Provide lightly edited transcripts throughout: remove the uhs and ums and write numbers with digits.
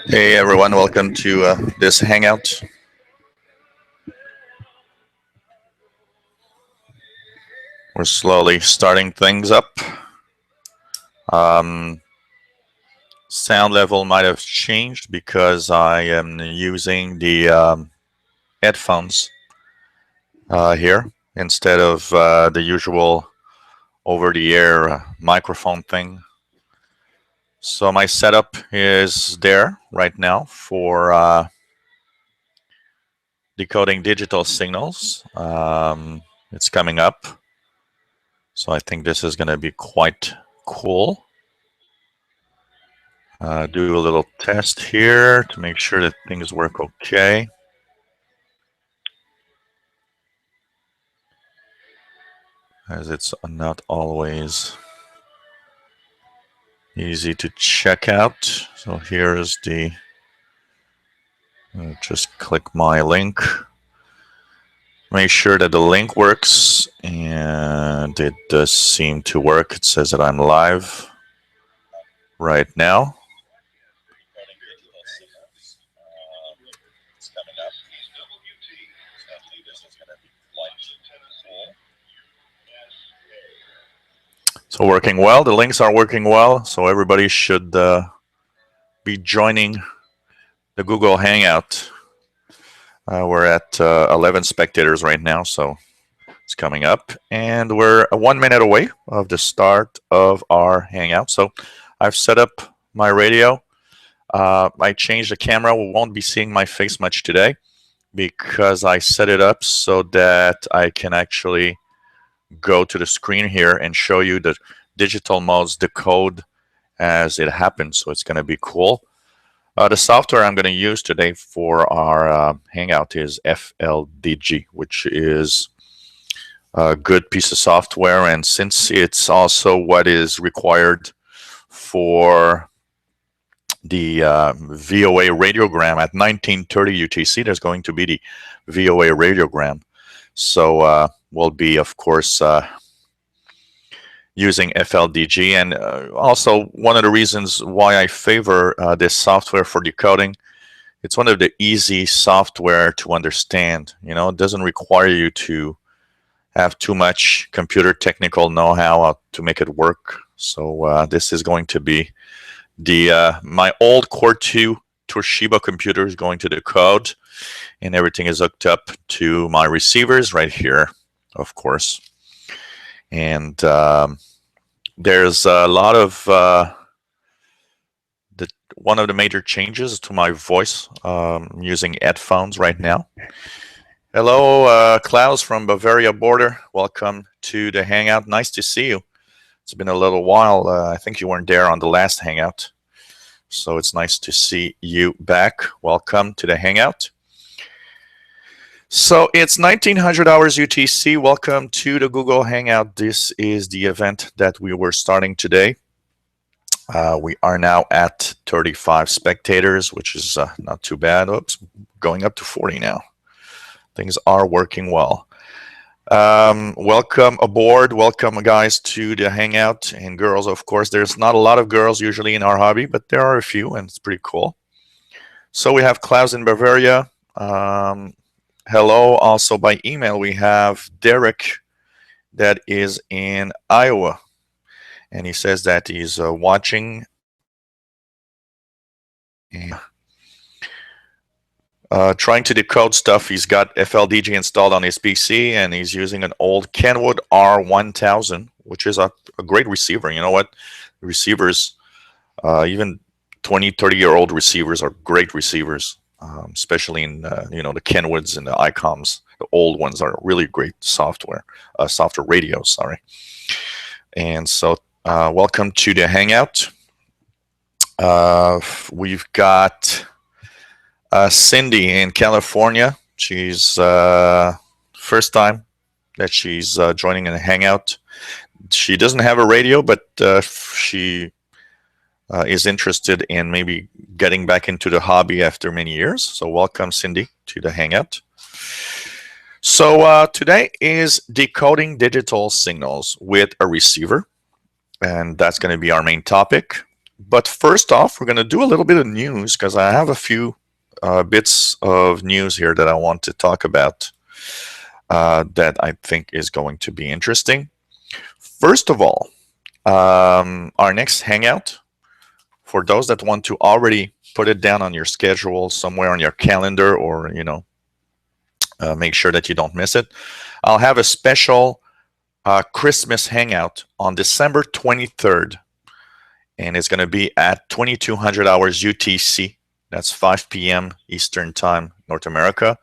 Hey everyone, welcome to this Hangout. We're slowly starting things up. Um, Sound level might have changed because I am using the headphones here instead of the usual over-the-air microphone thing. So my setup is there right now for decoding digital signals. It's coming up. So I think this is going to be quite cool. Do a little test here to make sure that things work okay. As it's not always easy to check out. So here's the, just click my link. Make sure that the link works, and it does seem to work. It says that I'm live right now. So working well, the links are working well, so everybody should be joining the Google Hangout. We're at 11 spectators right now, so it's coming up, and we're 1 minute away of the start of our Hangout. So I've set up my radio. I changed the camera. We won't be seeing my face much today because I set it up so that I can actually go to the screen here and show you the digital modes, the code as it happens. So it's going to be cool. The software I'm going to use today for our Hangout is FLDG, which is a good piece of software. And since it's also what is required for the VOA radiogram at 1930 UTC, there's going to be the VOA radiogram. So we'll be, of course, using FLDG. And also one of the reasons why I favor this software for decoding, it's one of the easy software to understand. You know, it doesn't require you to have too much computer technical know-how to make it work. So this is going to be the my old Core 2 Toshiba computer is going to decode, and everything is hooked up to my receivers right here, of course. And there's a lot of one of the major changes to my voice using headphones right now. Hello, Klaus from Bavaria border. Welcome to the Hangout. Nice to see you. It's been a little while. I think you weren't there on the last Hangout. So it's nice to see you back. Welcome to the Hangout. So it's 1900 hours UTC. Welcome to the Google Hangout. This is the event that we were starting today. We are now at 35 spectators, which is not too bad. Oops, going up to 40 now. Things are working well. Welcome aboard. Welcome, guys, to the Hangout, and girls, of course. There's not a lot of girls usually in our hobby, but there are a few, and it's pretty cool. So we have Klaus in Bavaria. Hello. Also by email, we have Derek that is in Iowa, and he says that he's watching. Trying to decode stuff. He's got FLDG installed on his PC, and he's using an old Kenwood R1000, which is a great receiver. You know what? Receivers, even 20, 30-year-old receivers are great receivers, especially in you know, the Kenwoods and the ICOMs. The old ones are really great software radios. Sorry. And so, welcome to the Hangout. We've got Cindy in California. She's first time that she's joining in a Hangout. She doesn't have a radio, but she is interested in maybe getting back into the hobby after many years. So welcome, Cindy, to the Hangout. So today is decoding digital signals with a receiver, and that's going to be our main topic. But first off, we're going to do a little bit of news because I have a few bits of news here that I want to talk about that I think is going to be interesting. First of all, our next Hangout, for those that want to already put it down on your schedule somewhere on your calendar, or make sure that you don't miss it, I'll have a special Christmas Hangout on December 23rd. And it's going to be at 2200 hours UTC. That's 5 p.m. Eastern Time, North America.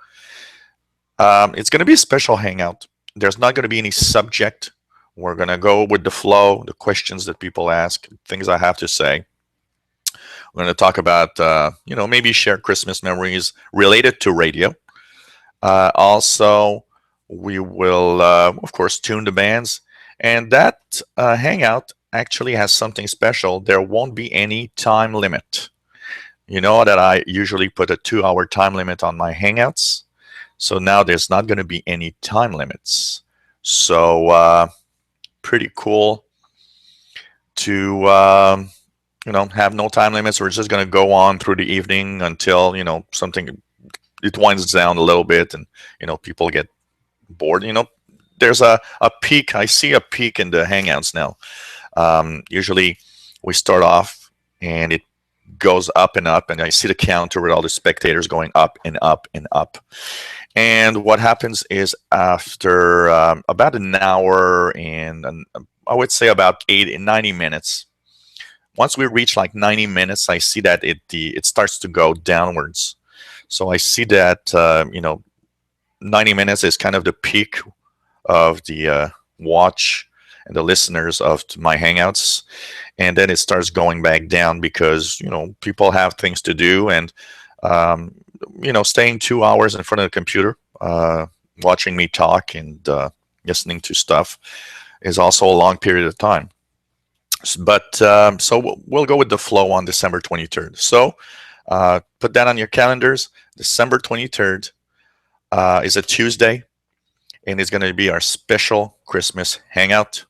It's going to be a special hangout. There's not going to be any subject. We're going to go with the flow, the questions that people ask, things I have to say. We're going to talk about, maybe share Christmas memories related to radio. Also, we will, of course, tune the bands. And that hangout actually has something special. There won't be any time limit. You know that I usually put a 2-hour time limit on my Hangouts. So now there's not going to be any time limits. So pretty cool to have no time limits. We're just going to go on through the evening until something, it winds down a little bit, and people get bored. There's a peak. I see a peak in the Hangouts now. Usually we start off and it goes up and up, and I see the counter with all the spectators going up and up and up. And what happens is after about an hour and I would say about 90 minutes, once we reach like 90 minutes, I see that it starts to go downwards. So I see that 90 minutes is kind of the peak of the watch and the listeners of my Hangouts, and then it starts going back down because people have things to do, and staying 2 hours in front of the computer watching me talk and listening to stuff is also a long period of time. But so we'll go with the flow on December 23rd. So put that on your calendars. December 23rd is a Tuesday, and it's going to be our special Christmas Hangout.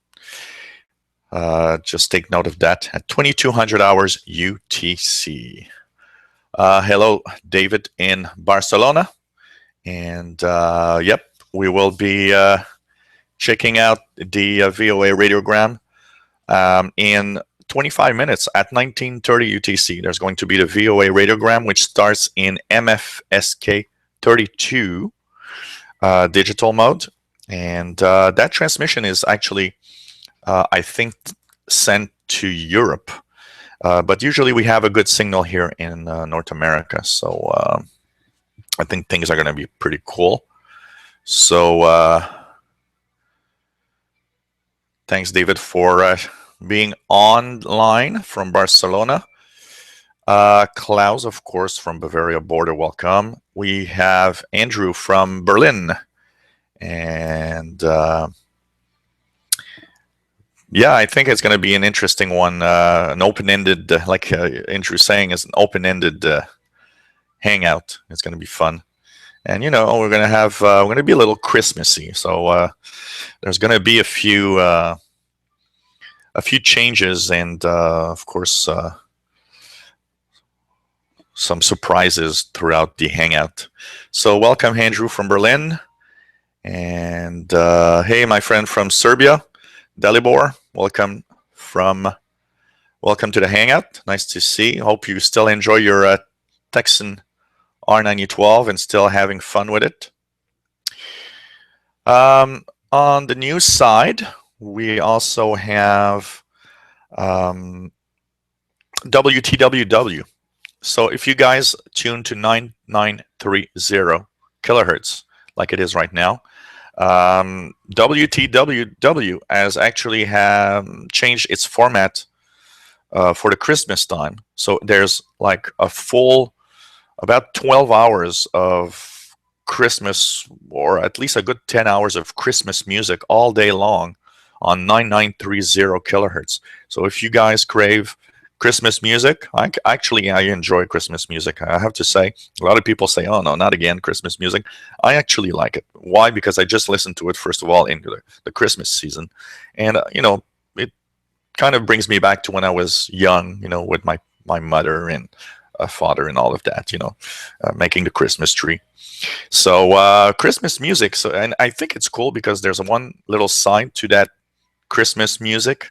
Just take note of that at 2200 hours UTC. Hello, David in Barcelona. And yep, we will be checking out the VOA radiogram in 25 minutes at 1930 UTC. There's going to be the VOA radiogram, which starts in MFSK 32 digital mode. And that transmission is actually, I think, sent to Europe. But usually we have a good signal here in North America. So I think things are going to be pretty cool. So thanks, David, for being online from Barcelona. Klaus, of course, from Bavaria border, welcome. We have Andrew from Berlin. And yeah, I think it's going to be an interesting one, an open-ended, like Andrew's saying, is an open-ended hangout. It's going to be fun. And, we're going to have, we're going to be a little Christmassy. So there's going to be a few changes and, of course, some surprises throughout the hangout. So welcome, Andrew from Berlin. And hey, my friend from Serbia, Dalibor, welcome to the hangout. Nice to see. Hope you still enjoy your Texan R9012 and still having fun with it. On the news side, we also have WTWW. So if you guys tune to 9930 kilohertz, like it is right now, WTWW has actually changed its format for the Christmas time. So there's like a full about 12 hours of Christmas, or at least a good 10 hours of Christmas music all day long on 9930 kilohertz. So if you guys crave Christmas music, I enjoy Christmas music. I have to say, a lot of people say, oh no, not again, Christmas music. I actually like it. Why? Because I just listened to it, first of all, in the Christmas season. And, it kind of brings me back to when I was young, with my mother and father and all of that, making the Christmas tree. So Christmas music. So, and I think it's cool because there's one little side to that Christmas music,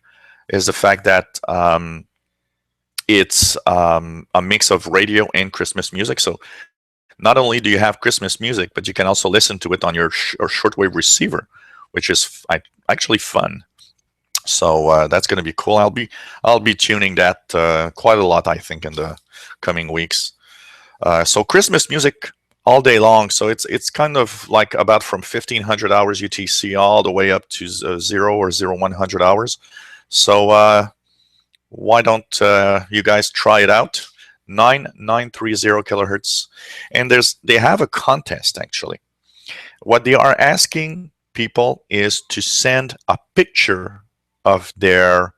is the fact that it's a mix of radio and Christmas music. So not only do you have Christmas music, but you can also listen to it on your shortwave receiver, which is actually fun. So that's going to be cool. I'll be tuning that quite a lot, I think, in the coming weeks. So Christmas music all day long. So it's kind of like about from 1500 hours UTC all the way up to 0 or 0100 hours. So why don't you guys try it out? 9930 kilohertz, and they have a contest actually. What they are asking people is to send a picture of their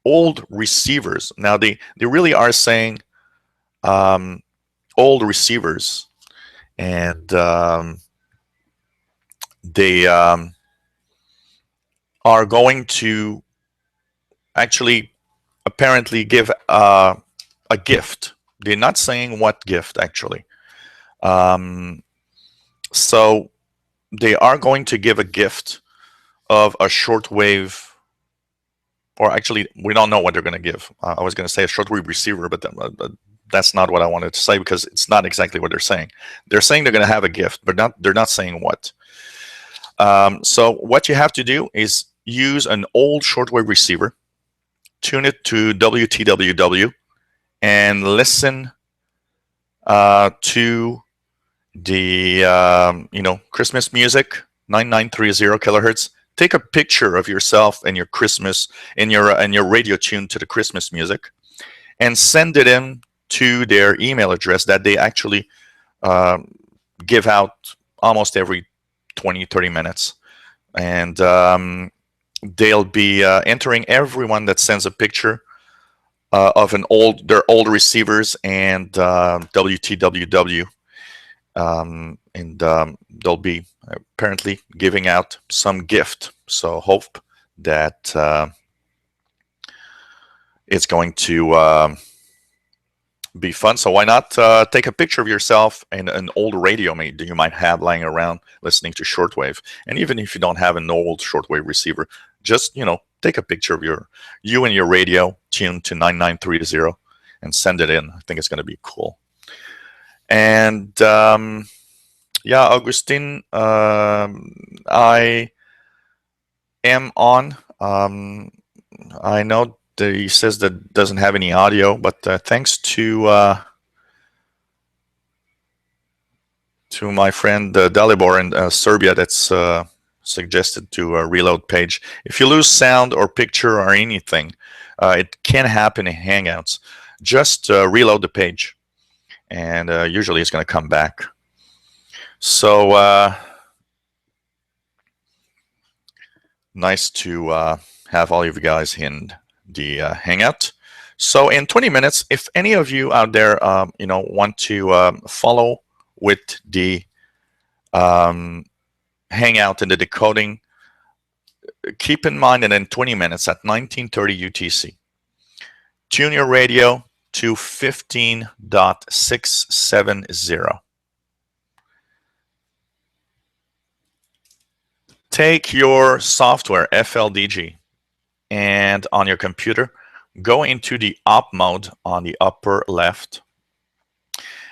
old receivers. Now they really are saying old receivers, and they are going to actually apparently give a gift. They're not saying what gift actually. So they are going to give a gift of a shortwave, or actually we don't know what they're going to give. I was going to say a shortwave receiver, but that's not what I wanted to say, because it's not exactly what they're saying. They're saying they're going to have a gift, but they're not saying what. So what you have to do is use an old shortwave receiver, tune it to WTWW, and listen to the Christmas music, 9930 kilohertz. Take a picture of yourself and your Christmas and your radio tune to the Christmas music, and send it in to their email address that they actually give out almost every 20-30 minutes. And they'll be entering everyone that sends a picture of their old receivers and WTWW, and they'll be apparently giving out some gift. So hope that it's going to be fun. So why not take a picture of yourself and an old radio that you might have lying around listening to shortwave. And even if you don't have an old shortwave receiver, just take a picture of you and your radio tuned to 9930 and send it in. I think it's going to be cool. And yeah, Augustine, I am on. I know that he says that doesn't have any audio, but thanks to my friend Dalibor in Serbia that's suggested to a reload page. If you lose sound or picture or anything, it can happen in Hangouts. Just reload the page, and usually it's going to come back. So nice to have all of you guys in the Hangout. So in 20 minutes, if any of you out there want to follow with the Hangout and the decoding, keep in mind that in 20 minutes at 1930 UTC, tune your radio to 15.670. Take your software, FLDG, and on your computer, go into the op mode on the upper left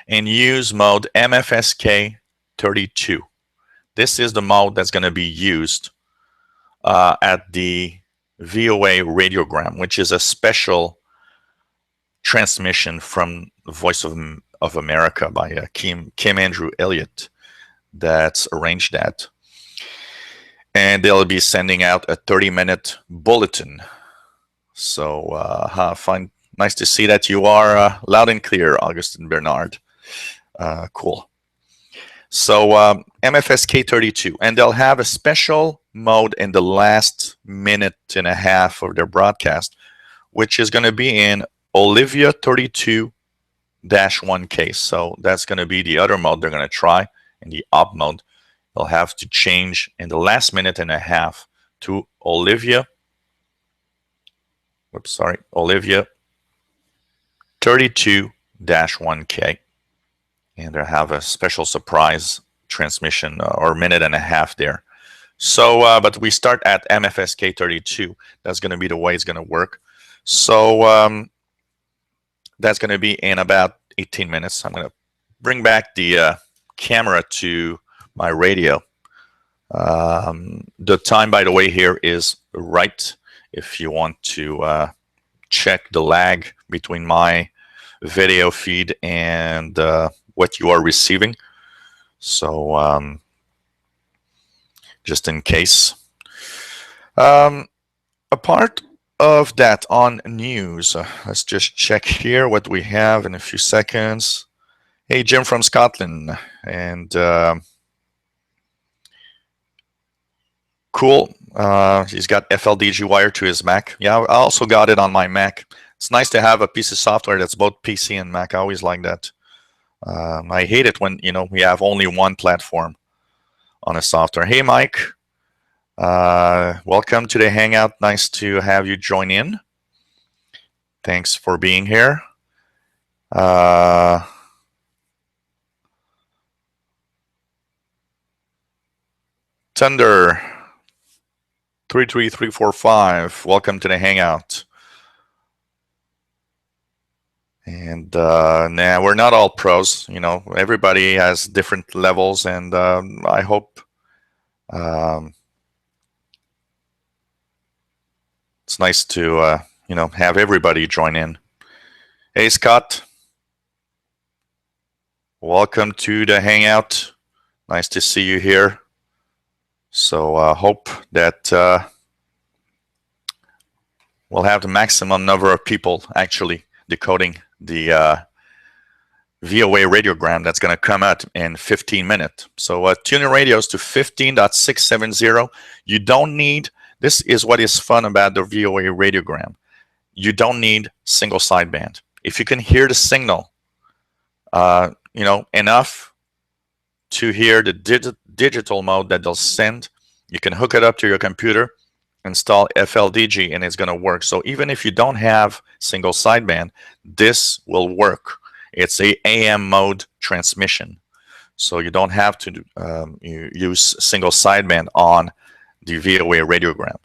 and use mode MFSK 32. This is the mode that's going to be used at the VOA radiogram, which is a special transmission from the Voice of America by Kim Andrew Elliott that's arranged that. And they'll be sending out a 30-minute bulletin. So nice to see that you are loud and clear, Augustin Bernard. Cool. So MFSK 32, and they'll have a special mode in the last minute and a half of their broadcast, which is going to be in Olivia 32-1K. So that's going to be the other mode they're going to try in the op mode. They'll have to change in the last minute and a half to Olivia whoops, sorry, Olivia 32-1K. And I have a special surprise transmission or minute and a half there. So, but we start at MFSK 32. That's going to be the way it's going to work. So that's going to be in about 18 minutes. I'm going to bring back the camera to my radio. The time, by the way, here is right if you want to check the lag between my video feed and what you are receiving. So just in case. A part of that on news, let's just check here what we have in a few seconds. Hey, Jim from Scotland, and cool. He's got FLDG wire to his Mac. Yeah, I also got it on my Mac. It's nice to have a piece of software that's both PC and Mac. I always like that. I hate it when we have only one platform on a software. Hey, Mike. Welcome to the Hangout. Nice to have you join in. Thanks for being here. Thunder 33345. Welcome to the Hangout. And nah, we're not all pros. Everybody has different levels, and I hope it's nice to have everybody join in. Hey, Scott. Welcome to the Hangout. Nice to see you here. So hope that we'll have the maximum number of people actually decoding the VOA radiogram that's going to come out in 15 minutes. So tune in radios to 15.670. You don't need, this is what is fun about the VOA radiogram. You don't need single sideband. If you can hear the signal, enough to hear the digital mode that they'll send, you can hook it up to your computer, install FLDG, and it's going to work. So even if you don't have single sideband, this will work. It's a AM mode transmission, so you don't have to use single sideband on the VOA radiogram.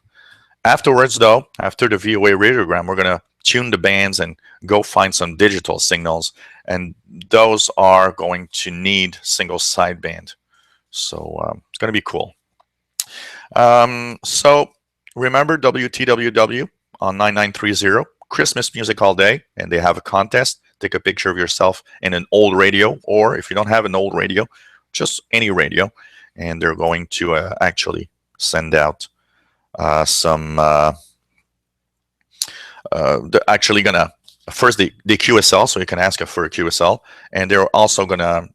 Afterwards, though, after the VOA radiogram, we're going to tune the bands and go find some digital signals, and those are going to need single sideband. So it's going to be cool. So remember WTWW on 9930, Christmas music all day, and they have a contest. Take a picture of yourself in an old radio, or if you don't have an old radio, just any radio, and they're going to actually send out some they're actually gonna first the QSL, so you can ask for a QSL, and they're also gonna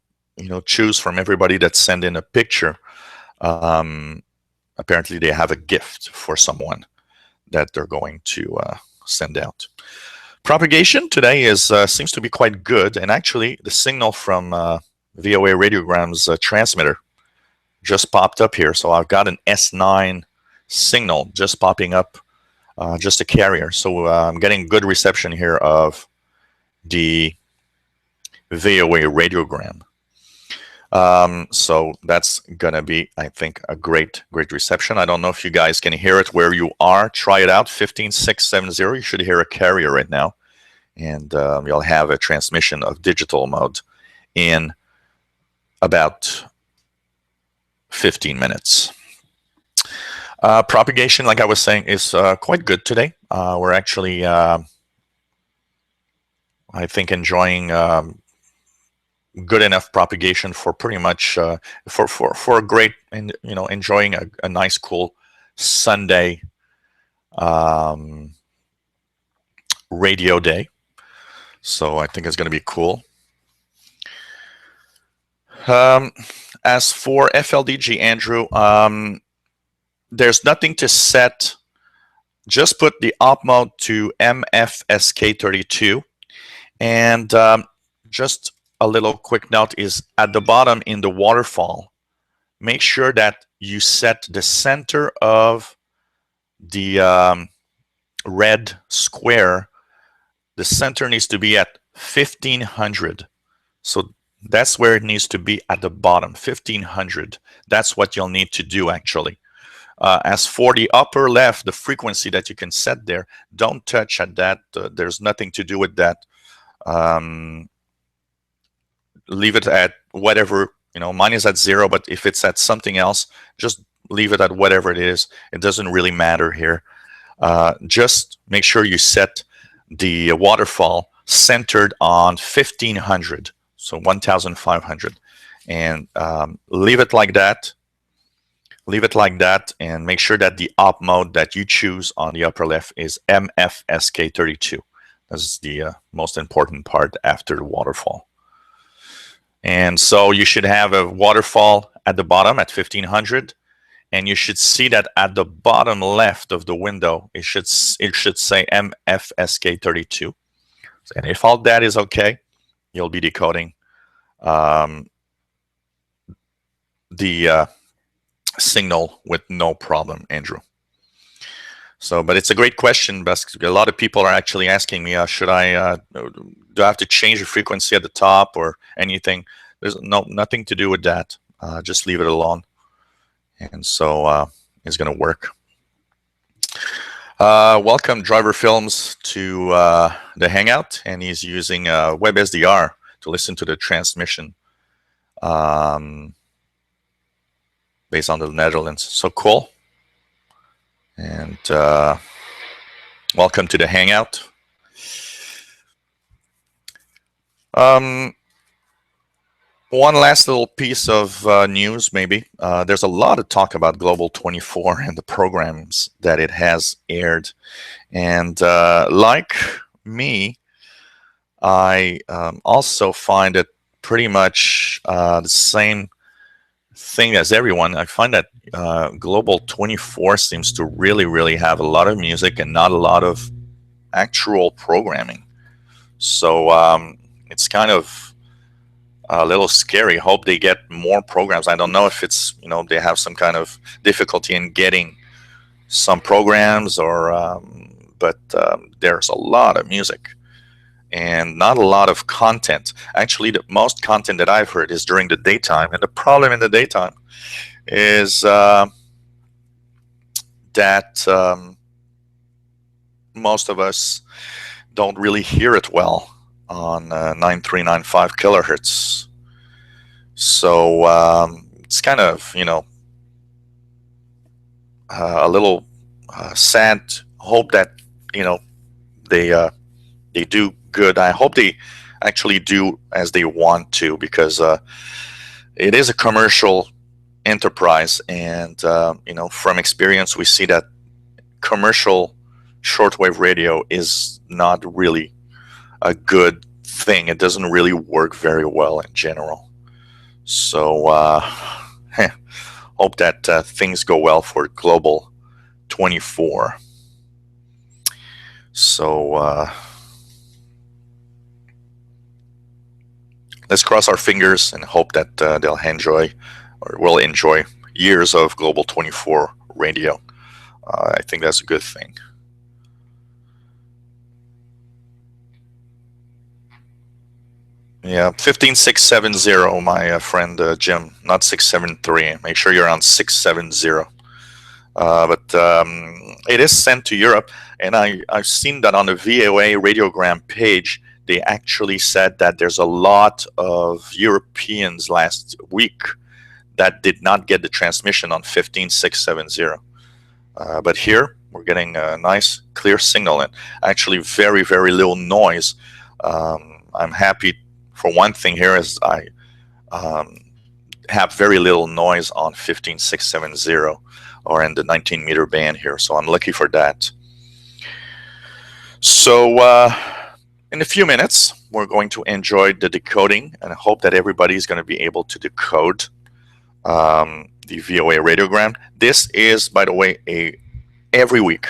choose from everybody that send in a picture. Apparently they have a gift for someone that they're going to send out. Propagation today is seems to be quite good, and actually the signal from VOA radiogram's transmitter just popped up here. So I've got an S9 signal just popping up, just a carrier. So I'm getting good reception here of the VOA radiogram. So that's gonna be, I think, a great reception. I don't know if you guys can hear it where you are. Try it out, 15670. You should hear a carrier right now, and you'll have a transmission of digital mode in about 15 minutes. Propagation, like I was saying, is quite good today. We're actually, I think, enjoying good enough propagation for pretty much for a great, and enjoying a nice cool Sunday radio day. So I think it's going to be cool. As for FLDG, Andrew, there's nothing to set. Just put the op mode to MFSK32, and just a little quick note is at the bottom in the waterfall, make sure that you set the center of the red square, the center needs to be at 1500. So that's where it needs to be, at the bottom, 1500. That's what you'll need to do actually. As for the upper left, the frequency that you can set there, don't touch at that. There's nothing to do with that. Leave it at whatever, mine is at 0, but if it's at something else, just leave it at whatever it is. It doesn't really matter here. Just make sure you set the waterfall centered on 1500, so 1500, and leave it like that. Leave it like that, and make sure that the op mode that you choose on the upper left is MFSK32. That's the most important part after the waterfall. And so you should have a waterfall at the bottom at 1500, and you should see that at the bottom left of the window, it should say MFSK32. And if all that is okay, you'll be decoding the signal with no problem, Andrew. So, but it's a great question. A lot of people are actually asking me, do I have to change the frequency at the top or anything? There's nothing to do with that. Just leave it alone. And so it's going to work. Welcome Driver Films to the Hangout, and he's using WebSDR to listen to the transmission based on the Netherlands. So cool. And welcome to the Hangout. One last little piece of news, maybe. There's a lot of talk about Global 24 and the programs that it has aired. And like me, I also find it pretty much the same thing as everyone. I find that Global 24 seems to really have a lot of music and not a lot of actual programming. So it's kind of a little scary. Hope they get more programs. I don't know if it's, they have some kind of difficulty in getting some programs, or but there's a lot of music and not a lot of content. Actually, the most content that I've heard is during the daytime, and the problem in the daytime is that most of us don't really hear it well on 9395 kilohertz. So it's kind of, a little sad. Hope that, they do good. I hope they actually do as they want to, because it is a commercial enterprise, and from experience we see that commercial shortwave radio is not really a good thing. It doesn't really work very well in general. So hope that things go well for Global 24. So let's cross our fingers and hope that they'll enjoy, or will enjoy, years of Global 24 radio. I think that's a good thing. Yeah, 15670, my friend Jim, not 673. Make sure you're on 670. But it is sent to Europe, and I've seen that on the VOA radiogram page. They actually said that there's a lot of Europeans last week that did not get the transmission on 15670. But here we're getting a nice clear signal, and actually very little noise. I'm happy for one thing here is I have very little noise on 15670 or in the 19 meter band here, so I'm lucky for that. So in a few minutes we're going to enjoy the decoding, and I hope that everybody is going to be able to decode the VOA radiogram. This is, by the way, every week.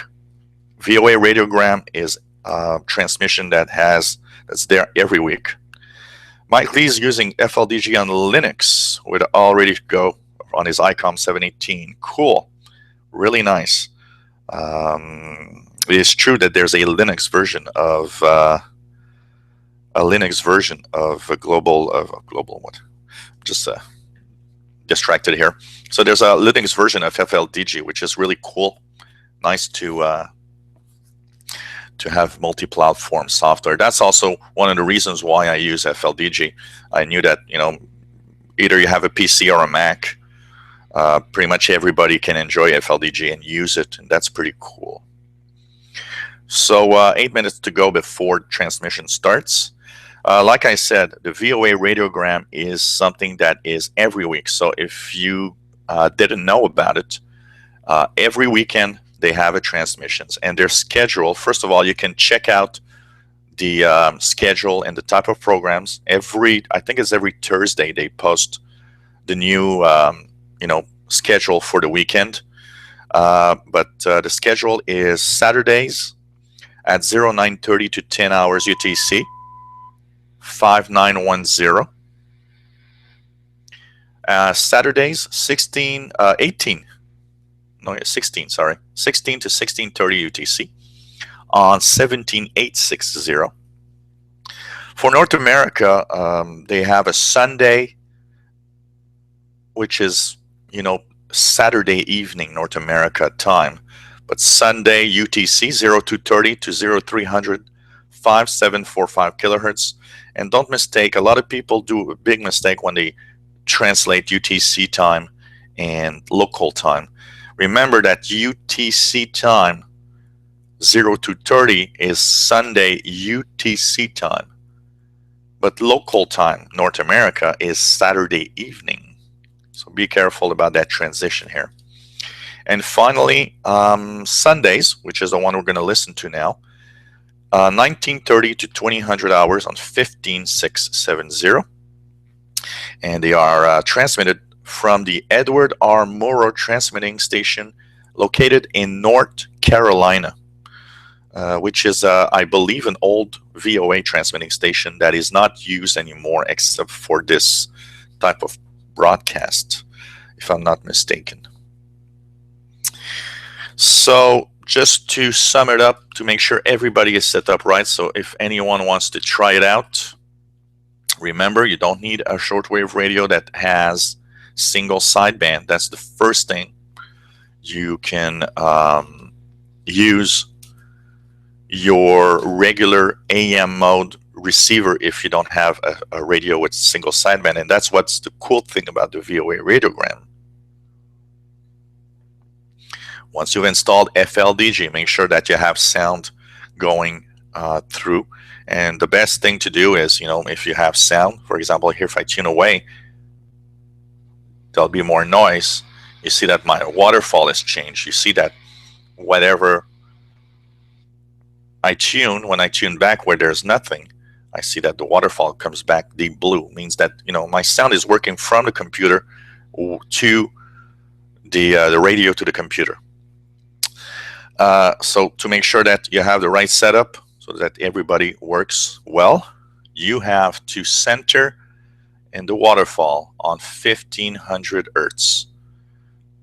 VOA radiogram is a transmission that's there every week. Mike Lee's using FLDG on Linux with all ready to go on his ICOM 718. Cool, really nice. it is true that there's a Linux version of a global what? Just distracted here. So there's a Linux version of FLDG, which is really cool. Nice to have multi-platform software. That's also one of the reasons why I use FLDG. I knew that, either you have a PC or a Mac, pretty much everybody can enjoy FLDG and use it, and that's pretty cool. So 8 minutes to go before transmission starts. Like I said, the VOA radiogram is something that is every week. So if you didn't know about it, every weekend they have a transmissions, and their schedule. First of all, you can check out the schedule and the type of programs. I think it's every Thursday they post the new schedule for the weekend. But the schedule is Saturdays at 0930 to 10 hours UTC, 5910. Saturdays 16 to 1630 UTC on 17860. For North America, they have a Sunday, which is Saturday evening North America time, but Sunday UTC 0230 to 0300, 5745 kilohertz. And don't mistake, a lot of people do a big mistake when they translate UTC time and local time. Remember that UTC time 0230 is Sunday UTC time, but local time North America is Saturday evening. So be careful about that transition here. And finally, Sundays, which is the one we're going to listen to now, 1930 to 2000 hours on 15670. And they are transmitted from the Edward R. Murrow transmitting station located in North Carolina, which is, I believe, an old VOA transmitting station that is not used anymore except for this type of broadcast, if I'm not mistaken. So just to sum it up, to make sure everybody is set up right, so if anyone wants to try it out, remember, you don't need a shortwave radio that has single sideband. That's the first thing. You can use your regular AM mode receiver if you don't have a radio with single sideband, and that's what's the cool thing about the VOA radiogram. Once you've installed FLDG, make sure that you have sound going through. And the best thing to do is, if you have sound, for example, here if I tune away, there'll be more noise. You see that my waterfall has changed. You see that whatever I tune, when I tune back where there's nothing, I see that the waterfall comes back deep blue. Means that my sound is working from the computer to the radio to the computer. So to make sure that you have the right setup so that everybody works well, you have to center in the waterfall on 1500 hertz.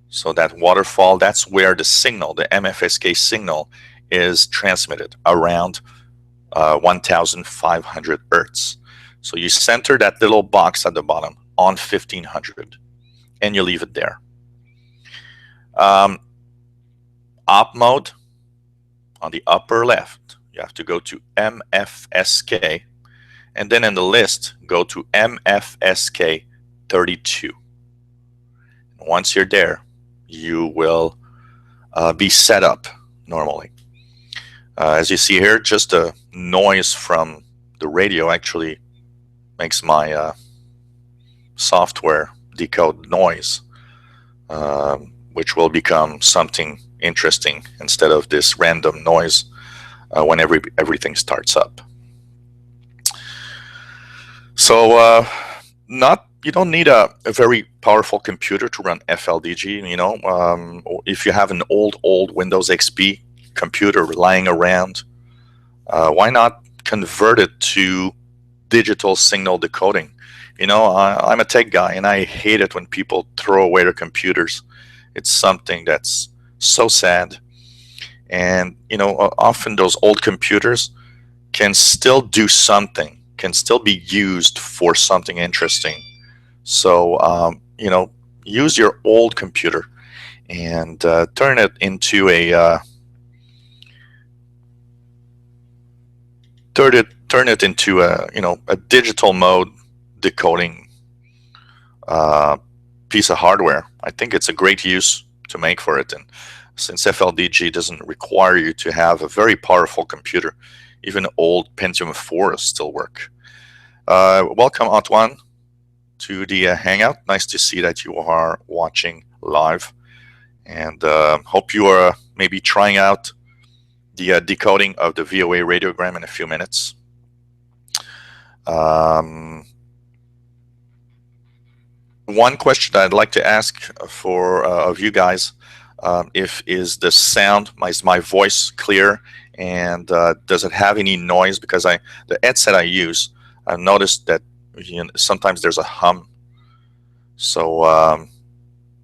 So that waterfall, that's where the signal, the MFSK signal, is transmitted around 1500 hertz. So you center that little box at the bottom on 1500 and you leave it there. Op mode, on the upper left, you have to go to MFSK, and then in the list, go to MFSK 32. Once you're there, you will be set up normally. As you see here, just a noise from the radio actually makes my software decode noise, which will become something interesting instead of this random noise when everything starts up. So you don't need a very powerful computer to run FLDG. If you have an old Windows XP computer lying around, why not convert it to digital signal decoding? I'm a tech guy and I hate it when people throw away their computers. It's something that's so sad. And often those old computers can still do something, can still be used for something interesting. So use your old computer and turn it into a a digital mode decoding piece of hardware. I think it's a great use to make for it. And since FLDG doesn't require you to have a very powerful computer, even old Pentium 4s still work. Welcome, Antoine, to the Hangout. Nice to see that you are watching live. And hope you are maybe trying out the decoding of the VOA radiogram in a few minutes. One question I'd like to ask for of you guys, is the sound, is my voice clear, and does it have any noise? Because the headset I use, I've noticed that sometimes there's a hum. So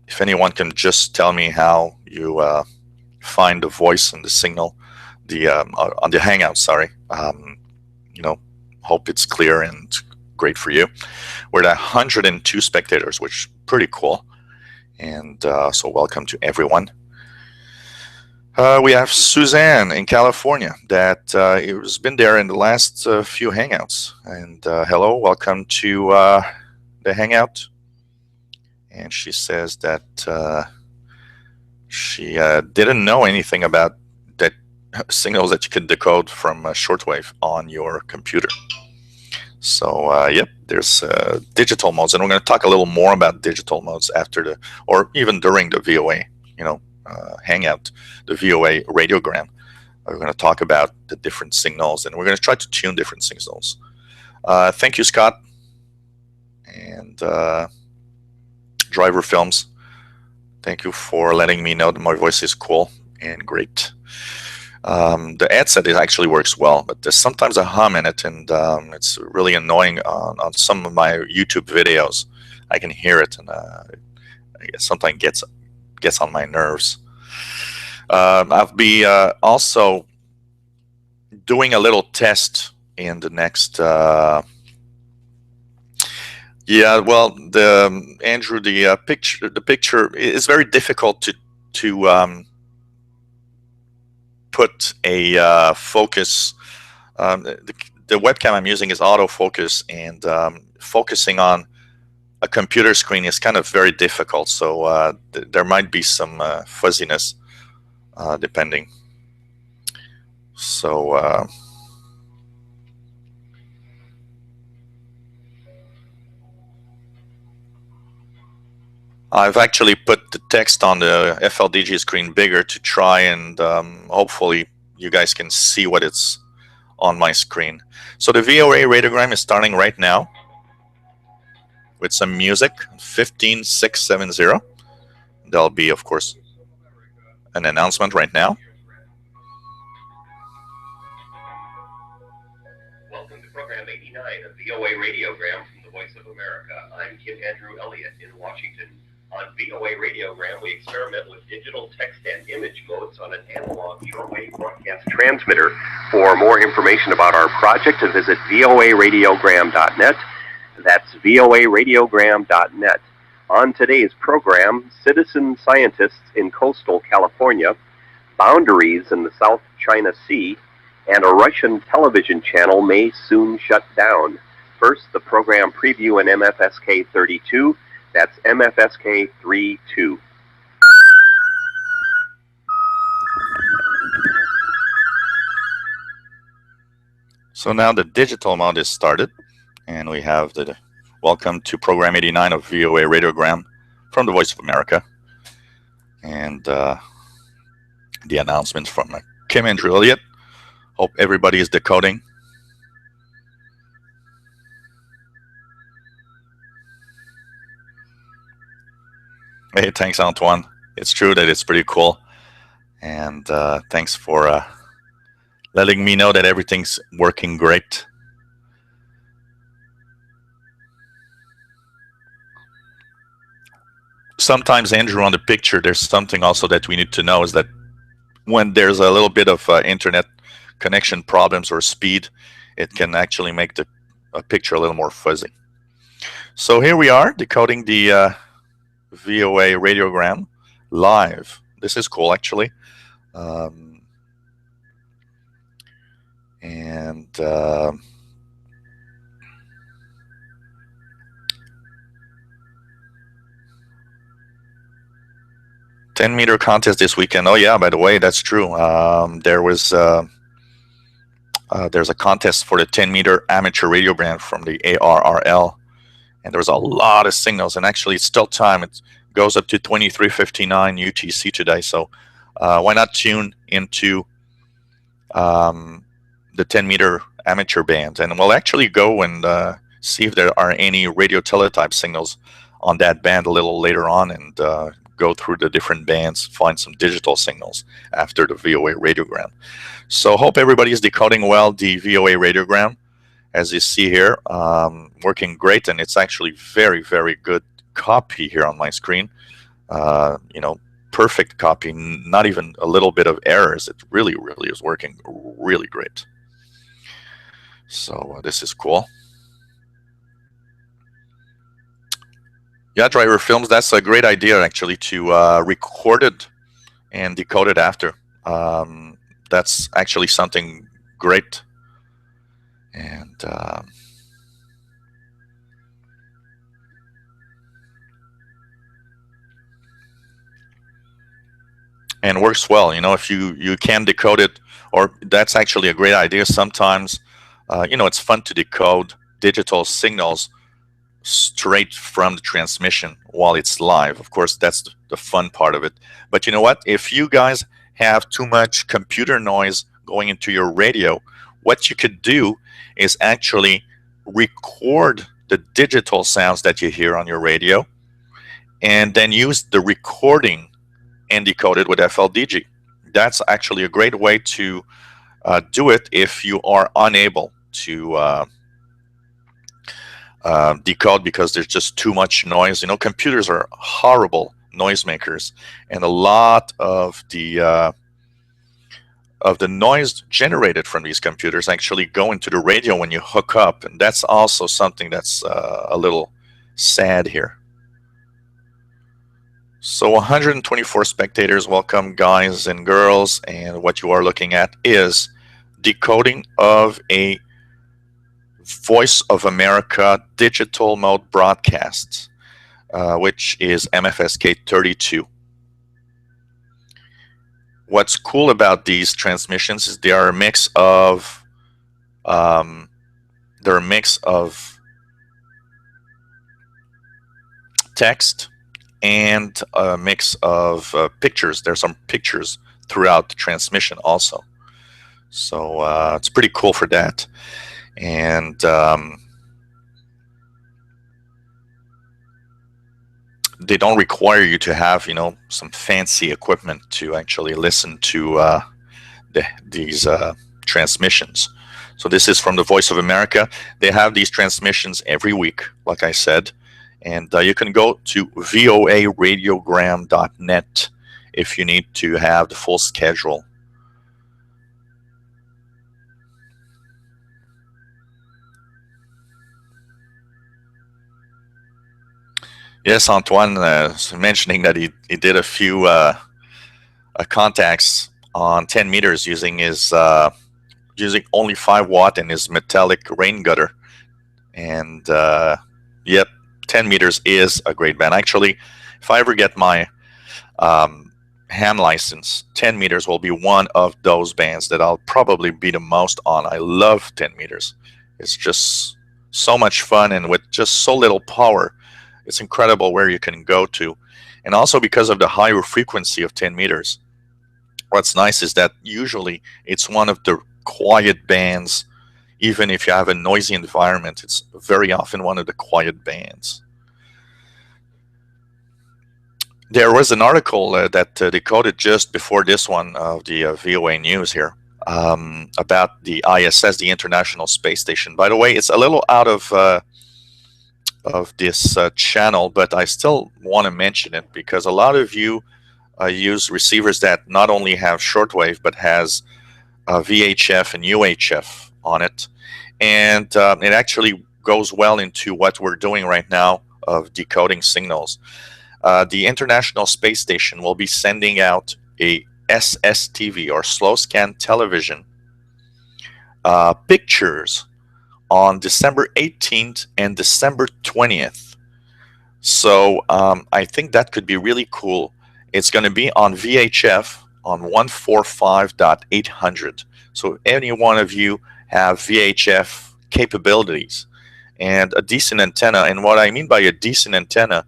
if anyone can just tell me how you find the voice and the signal, on the Hangout, sorry. Hope it's clear and great for you. We're at 102 spectators, which is pretty cool. And so welcome to everyone. We have Suzanne in California that has been there in the last few Hangouts. And hello, welcome to the Hangout. And she says that she didn't know anything about that signals that you could decode from shortwave on your computer. So yep, there's digital modes, and we're going to talk a little more about digital modes after or even during the VOA, Hangout, the VOA radiogram. We're going to talk about the different signals, and we're going to try to tune different signals. Thank you, Scott, and Driver Films. Thank you for letting me know that my voice is cool and great. The headset actually works well, but there's sometimes a hum in it, and it's really annoying on some of my YouTube videos. I can hear it, and I guess sometimes gets on my nerves. I'll be also doing a little test in the next. Yeah, well, Andrew, the picture is very difficult to put a focus. The webcam I'm using is autofocus, and focusing on a computer screen is kind of very difficult. So there might be some fuzziness depending. So I've actually put the text on the FLDG screen bigger to try and hopefully you guys can see what it's on my screen. So the VOA radiogram is starting right now with some music, 15670. There'll be, of course, an announcement right now. Welcome to program 89 of VOA radiogram from the Voice of America. I'm Kim Andrew Elliott in Washington. On VOA radiogram, we experiment with digital text and image modes on an analog shortwave broadcast transmitter. For more information about our project, visit voaradiogram.net. That's voaradiogram.net. On today's program, citizen scientists in coastal California, boundaries in the South China Sea, and a Russian television channel may soon shut down. First, the program preview in MFSK 32. That's MFSK 32. So now the digital mode is started, and we have the welcome to program 89 of VOA radiogram from the Voice of America, and the announcement from Kim Andrew Elliott. Hope everybody is decoding. Hey, thanks, Antoine. It's true that it's pretty cool. And thanks for letting me know that everything's working great. Sometimes, Andrew, on the picture, there's something also that we need to know is that when there's a little bit of internet connection problems or speed, it can actually make the picture a little more fuzzy. So here we are decoding the VOA radiogram live. This is cool, actually. Um, and 10-meter contest this weekend. Oh yeah, by the way, that's true. There's a contest for the 10-meter amateur radiogram from the ARRL, and there's a lot of signals. And actually, it's still time. It goes up to 23:59 UTC today. So why not tune into the 10-meter amateur band, and we'll actually go and see if there are any radio teletype signals on that band a little later on, and go through the different bands, find some digital signals after the VOA radiogram. So hope everybody is decoding well the VOA radiogram. As you see here, working great, and it's actually very, very good copy here on my screen. Perfect copy, not even a little bit of errors. It really, really is working really great. So this is cool. Yeah, driver films, that's a great idea, actually, to record it and decode it after. That's actually something great. And works well. If you can decode it, or that's actually a great idea. Sometimes, it's fun to decode digital signals straight from the transmission while it's live. Of course, that's the fun part of it. But you know what? If you guys have too much computer noise going into your radio, what you could do is actually record the digital sounds that you hear on your radio, and then use the recording and decode it with FLDG. That's actually a great way to do it if you are unable to decode because there's just too much noise. Computers are horrible noisemakers, and a lot of the noise generated from these computers actually go into the radio when you hook up, and that's also something that's a little sad here. So 124 spectators, welcome guys and girls, and what you are looking at is decoding of a Voice of America digital mode broadcast, which is MFSK 32. What's cool about these transmissions is they are a mix of text and a mix of pictures. There's some pictures throughout the transmission also, so it's pretty cool for that. And they don't require you to have some fancy equipment to actually listen to these transmissions. So this is from the Voice of America. They have these transmissions every week, like I said, and you can go to voaradiogram.net if you need to have the full schedule. Yes, Antoine mentioning that he did a few contacts on 10 meters using his using only 5 watt in his metallic rain gutter, and yep, 10 meters is a great band. Actually, if I ever get my ham license, 10 meters will be one of those bands that I'll probably be the most on. I love 10 meters. It's just so much fun, and with just so little power, it's incredible where you can go to. And also because of the higher frequency of 10 meters, what's nice is that usually it's one of the quiet bands. Even if you have a noisy environment, it's very often one of the quiet bands. There was an article that decoded just before this one of the VOA News here about the ISS, the International Space Station. By the way, it's a little out of this channel, but I still want to mention it because a lot of you use receivers that not only have shortwave but has VHF and UHF on it, and it actually goes well into what we're doing right now of decoding signals. The International Space Station will be sending out a SSTV, or slow scan television, pictures on December 18th and December 20th. So I think that could be really cool. It's going to be on VHF on 145.800. So any one of you have VHF capabilities and a decent antenna. And what I mean by a decent antenna,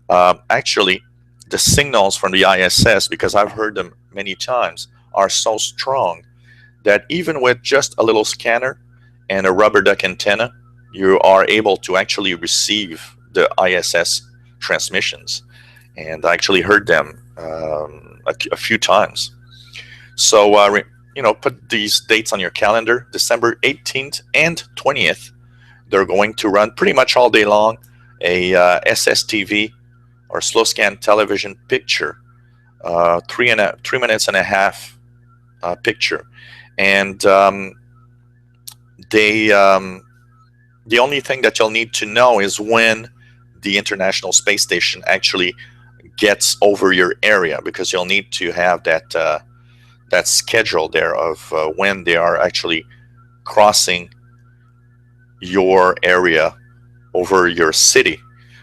actually, the signals from the ISS, because I've heard them many times, are so strong that even with just a little scanner and a rubber duck antenna, you are able to actually receive the ISS transmissions. And I actually heard them a few times. So, put these dates on your calendar: December 18th and 20th. They're going to run pretty much all day long a SSTV, or slow scan television picture, 3 minutes and a half picture. And the only thing that you'll need to know is when the International Space Station actually gets over your area, because you'll need to have that schedule there of when they are actually crossing your area over your city.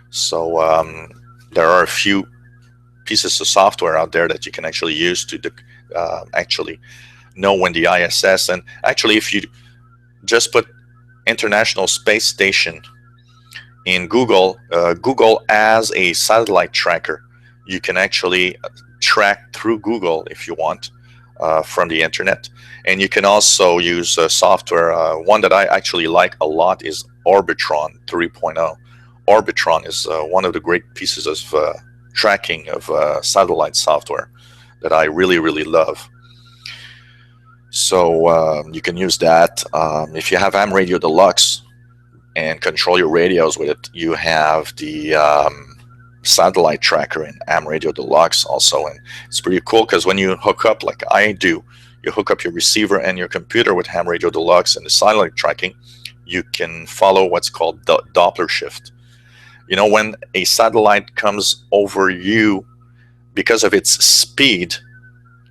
So there are a few pieces of software out there that you can actually use to actually know when the ISS, and actually if you just put International Space Station in Google, Google as a satellite tracker, you can actually track through Google if you want from the internet. And you can also use software. One that I actually like a lot is Orbitron 3.0. Orbitron is one of the great pieces of tracking of satellite software that I really, really love. So you can use that. If you have Ham Radio Deluxe and control your radios with it, you have the satellite tracker in Ham Radio Deluxe also. And it's pretty cool because when you hook up, like I do, you hook up your receiver and your computer with Ham Radio Deluxe and the satellite tracking, you can follow what's called Doppler shift. When a satellite comes over you, because of its speed,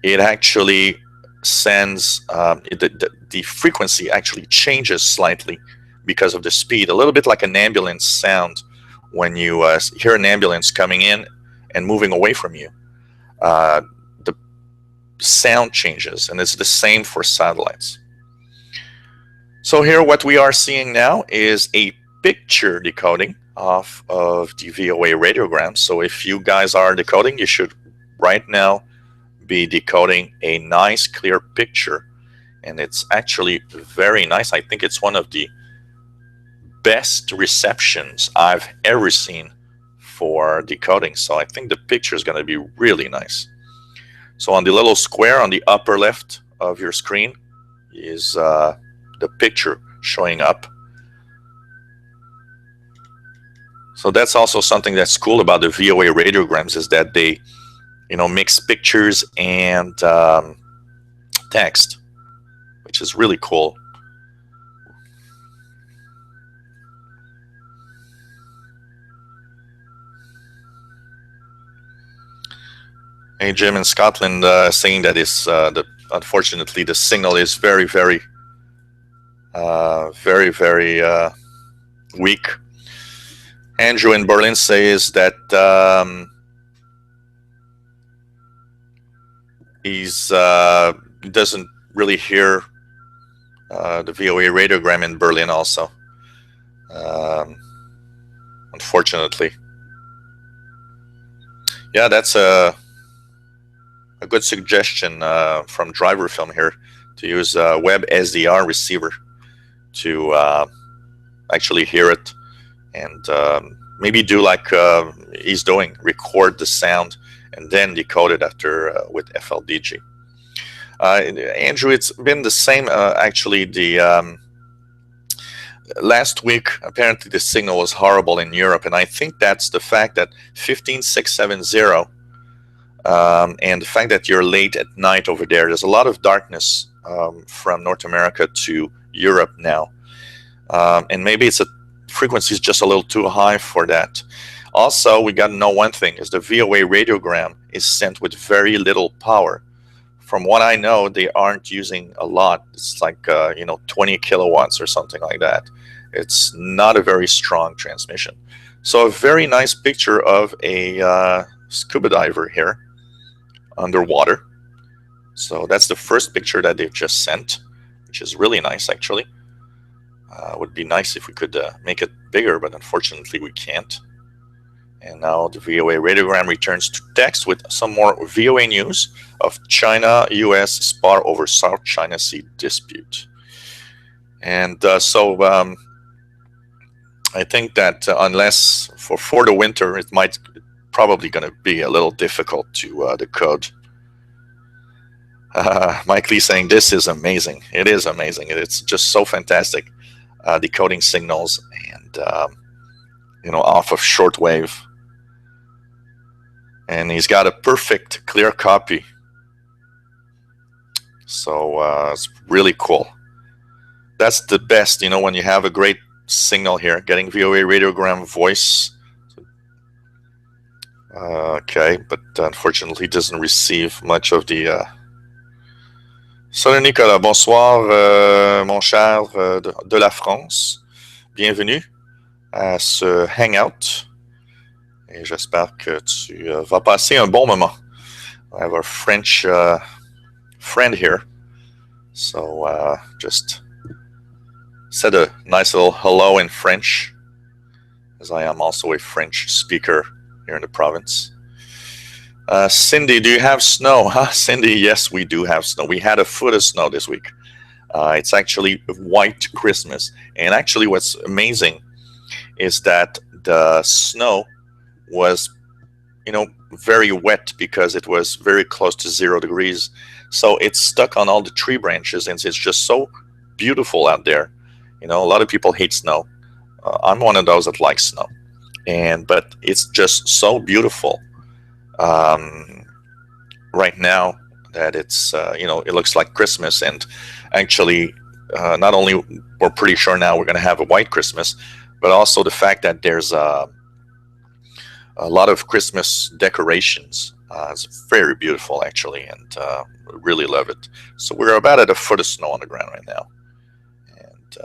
it actually sends the frequency actually changes slightly because of the speed, a little bit like an ambulance sound when you hear an ambulance coming in and moving away from you. The sound changes, and it's the same for satellites. So here what we are seeing now is a picture decoding of the VOA radiogram. So if you guys are decoding, you should right now be decoding a nice clear picture, and it's actually very nice. I think it's one of the best receptions I've ever seen for decoding. So I think the picture is going to be really nice. So on the little square on the upper left of your screen is the picture showing up. So that's also something that's cool about the VOA radiograms, is that they mix pictures and text, which is really cool. Hey, Jim in Scotland saying that unfortunately the signal is very, very, very, very weak. Andrew in Berlin says that he doesn't really hear the VOA radiogram in Berlin also, unfortunately. Yeah, that's a good suggestion from Driver Film here, to use a web SDR receiver to actually hear it, and maybe do like he's doing, record the sound and then decode it after with FLDG. Andrew, it's been the same actually. The last week apparently the signal was horrible in Europe, and I think that's the fact that 15670 And the fact that you're late at night over there's a lot of darkness from North America to Europe now. And maybe it's a frequency is just a little too high for that. Also, we got to know one thing is the VOA radiogram is sent with very little power. From what I know, they aren't using a lot. It's like 20 kilowatts or something like that. It's not a very strong transmission. So a very nice picture of a scuba diver here underwater. So that's the first picture that they've just sent, which is really nice actually. Would be nice if we could make it bigger, but unfortunately we can't. And now the VOA radiogram returns to text with some more VOA news of China-US spar over South China Sea dispute. And I think that unless for the winter, it might probably going to be a little difficult to decode. Mike Lee saying this is amazing. It is amazing. It's just so fantastic. Decoding signals and off of shortwave, and he's got a perfect clear copy. So it's really cool. That's the best, when you have a great signal here, getting VOA radiogram voice. Okay, but unfortunately doesn't receive much of the Salut Nicolas, bonsoir mon cher de la France. Bienvenue à ce Hangout. Et j'espère que tu vas passer un bon moment. I have a French friend here. So just said a nice little hello in French, as I am also a French speaker here in the province. Cindy, do you have snow? Cindy, yes, we do have snow. We had a foot of snow this week. It's actually white Christmas. And actually what's amazing is that the snow was, very wet because it was very close to 0 degrees. So it's stuck on all the tree branches and it's just so beautiful out there. A lot of people hate snow. I'm one of those that likes snow. But it's just so beautiful. Right now that it's it looks like Christmas, and actually not only we're pretty sure now we're going to have a white Christmas, but also the fact that there's a lot of Christmas decorations. It's very beautiful actually, and really love it. So we're about at a foot of snow on the ground right now, and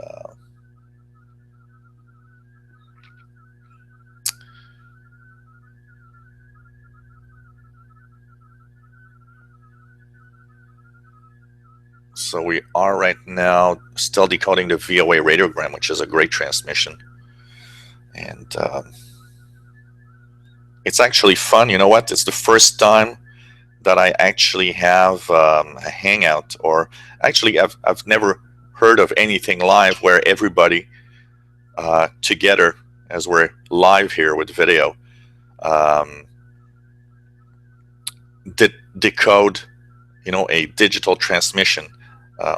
so we are right now still decoding the VOA radiogram, which is a great transmission. And it's actually fun. You know what? It's the first time that I actually have a Hangout, or actually I've never heard of anything live where everybody together, as we're live here with video, decode, a digital transmission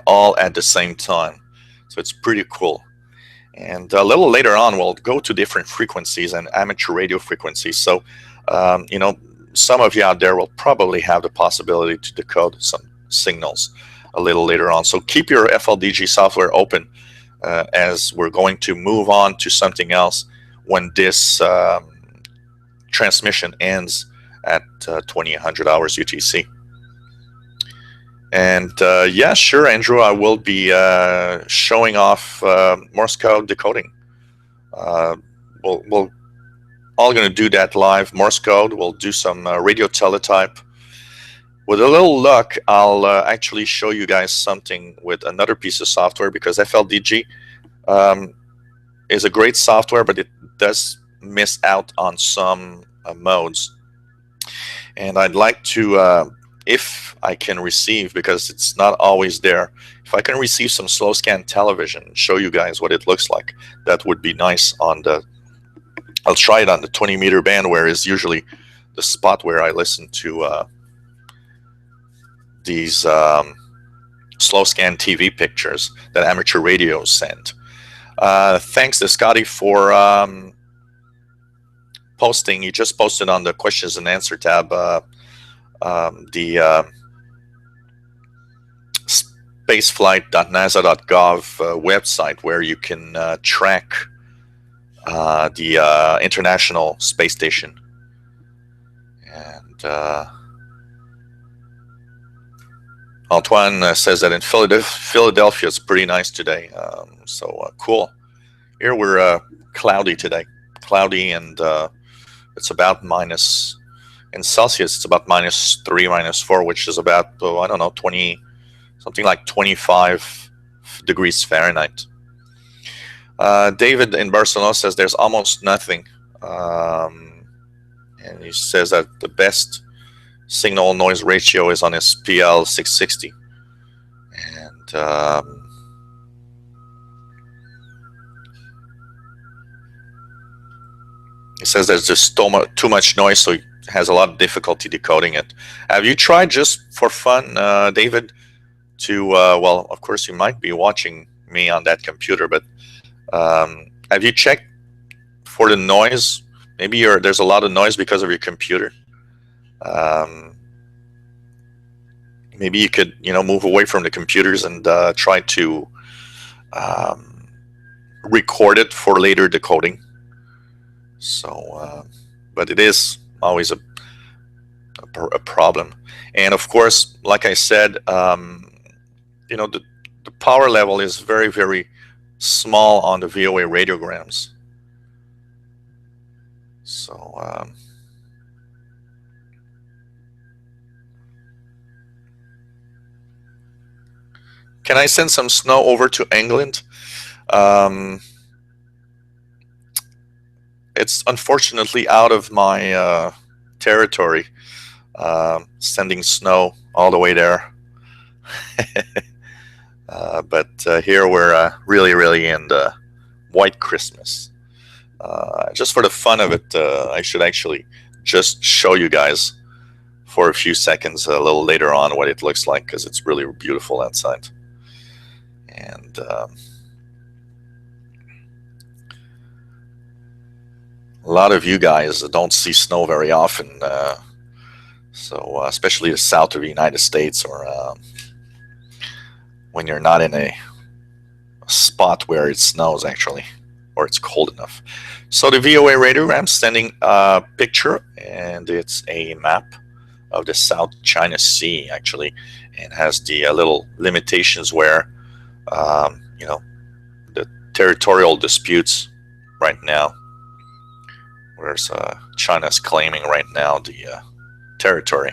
all at the same time. So it's pretty cool. And a little later on, we'll go to different frequencies and amateur radio frequencies. So, some of you out there will probably have the possibility to decode some signals a little later on. So keep your FLDG software open as we're going to move on to something else when this transmission ends at 2000 hours UTC. And yeah, sure, Andrew, I will be showing off Morse code decoding. We'll all going to do that live. Morse code. We'll do some radio teletype. With a little luck, I'll actually show you guys something with another piece of software, because FLDG is a great software, but it does miss out on some modes. And I'd like to, if I can receive, because it's not always there, if I can receive some slow scan television and show you guys what it looks like, that would be nice on the, I'll try it on the 20 meter band, where is usually the spot where I listen to these slow scan TV pictures that amateur radios send. Thanks to Scotty for posting. He just posted on the questions and answer tab the spaceflight.nasa.gov website, where you can track the International Space Station. And Antoine says that in Philadelphia it's pretty nice today. So cool. Here we're cloudy today. Cloudy, and it's about minus, in Celsius, it's about -3, -4, which is about, I don't know, 20, something like 25 degrees Fahrenheit. David in Barcelona says there's almost nothing. And he says that the best signal noise ratio is on his PL 660. And he says there's just too much noise, so he has a lot of difficulty decoding it. Have you tried, just for fun, David, to, well, of course you might be watching me on that computer, but have you checked for the noise? Maybe there's a lot of noise because of your computer. Maybe you could, move away from the computers and try to record it for later decoding. So, but it is always a problem. And of course, like I said, the power level is very, very small on the VOA radiograms. So can I send some snow over to England? It's unfortunately out of my territory, sending snow all the way there. But here we're really, really in the white Christmas. Just for the fun of it, I should actually just show you guys for a few seconds a little later on what it looks like, because it's really beautiful outside. And a lot of you guys don't see snow very often, so especially the south of the United States, or when you're not in a spot where it snows actually, or it's cold enough. So the VOA radiogram sending a picture, and it's a map of the South China Sea actually, and has the little limitations where the territorial disputes right now, whereas China's claiming right now the territory.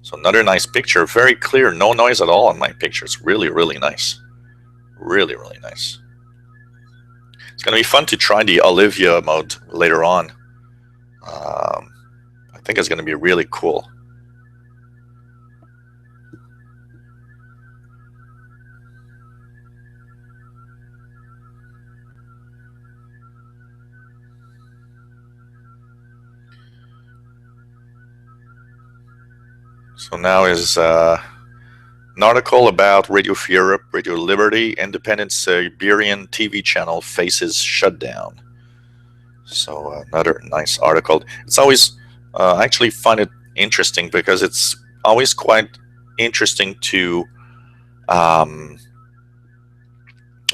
So another nice picture, very clear, no noise at all on my picture. It's really, really nice. Really, really nice. It's going to be fun to try the Olivia mode later on. I think it's going to be really cool. So now is an article about Radio Free Europe, Radio Liberty, Independent Siberian TV channel faces shutdown. So another nice article. It's always, I actually find it interesting, because it's always quite interesting to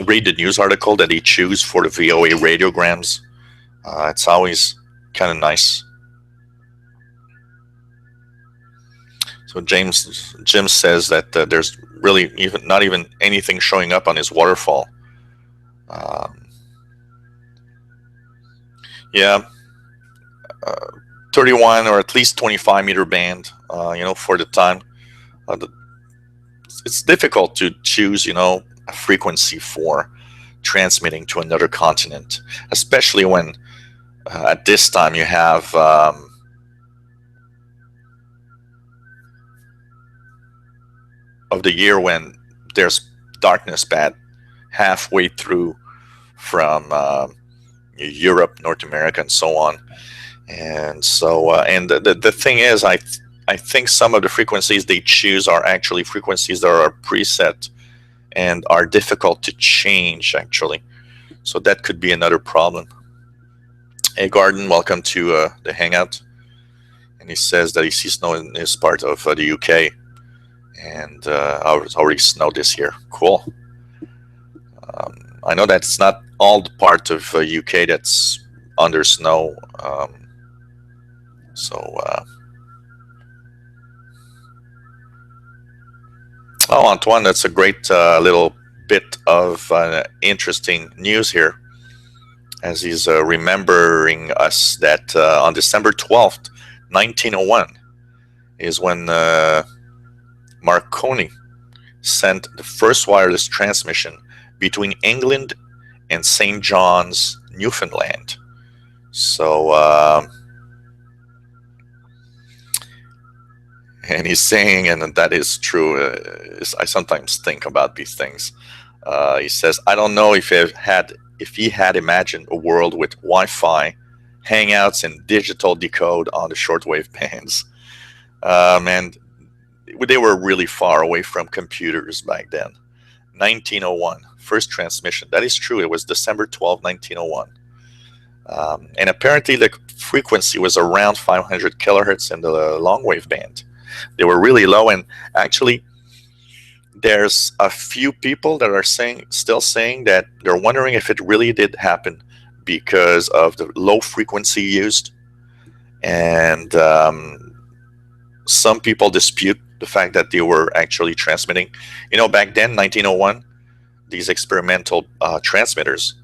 read the news article that they choose for the VOA radiograms. It's always kind of nice. So Jim says that there's really not even anything showing up on his waterfall. Yeah, 31 or at least 25 meter band. For the time, it's difficult to choose, a frequency for transmitting to another continent, especially when at this time you have of the year when there's darkness bad halfway through from Europe, North America, and so on. And so, and the thing is, I think some of the frequencies they choose are actually frequencies that are preset and are difficult to change, actually. So that could be another problem. Hey, Garden, welcome to the Hangout. and he says that he sees snow in his part of the UK, and it's already snowed this year. Cool. I know that's not all the part of UK that's under snow. So, oh, Antoine, that's a great little bit of interesting news here, as he's remembering us that on December 12th, 1901, is when Marconi sent the first wireless transmission between England and St. John's, Newfoundland. So, and he's saying, and that is true, I sometimes think about these things. He says, I don't know if he had imagined a world with Wi-Fi, Hangouts, and digital decode on the shortwave bands. And they were really far away from computers back then. 1901, first transmission. That is true. It was December 12, 1901. And apparently the frequency was around 500 kilohertz in the long wave band. They were really low, and actually there's a few people that are still saying that they're wondering if it really did happen because of the low frequency used. And some people dispute the fact that they were actually transmitting. You know, back then, 1901, these experimental transmitters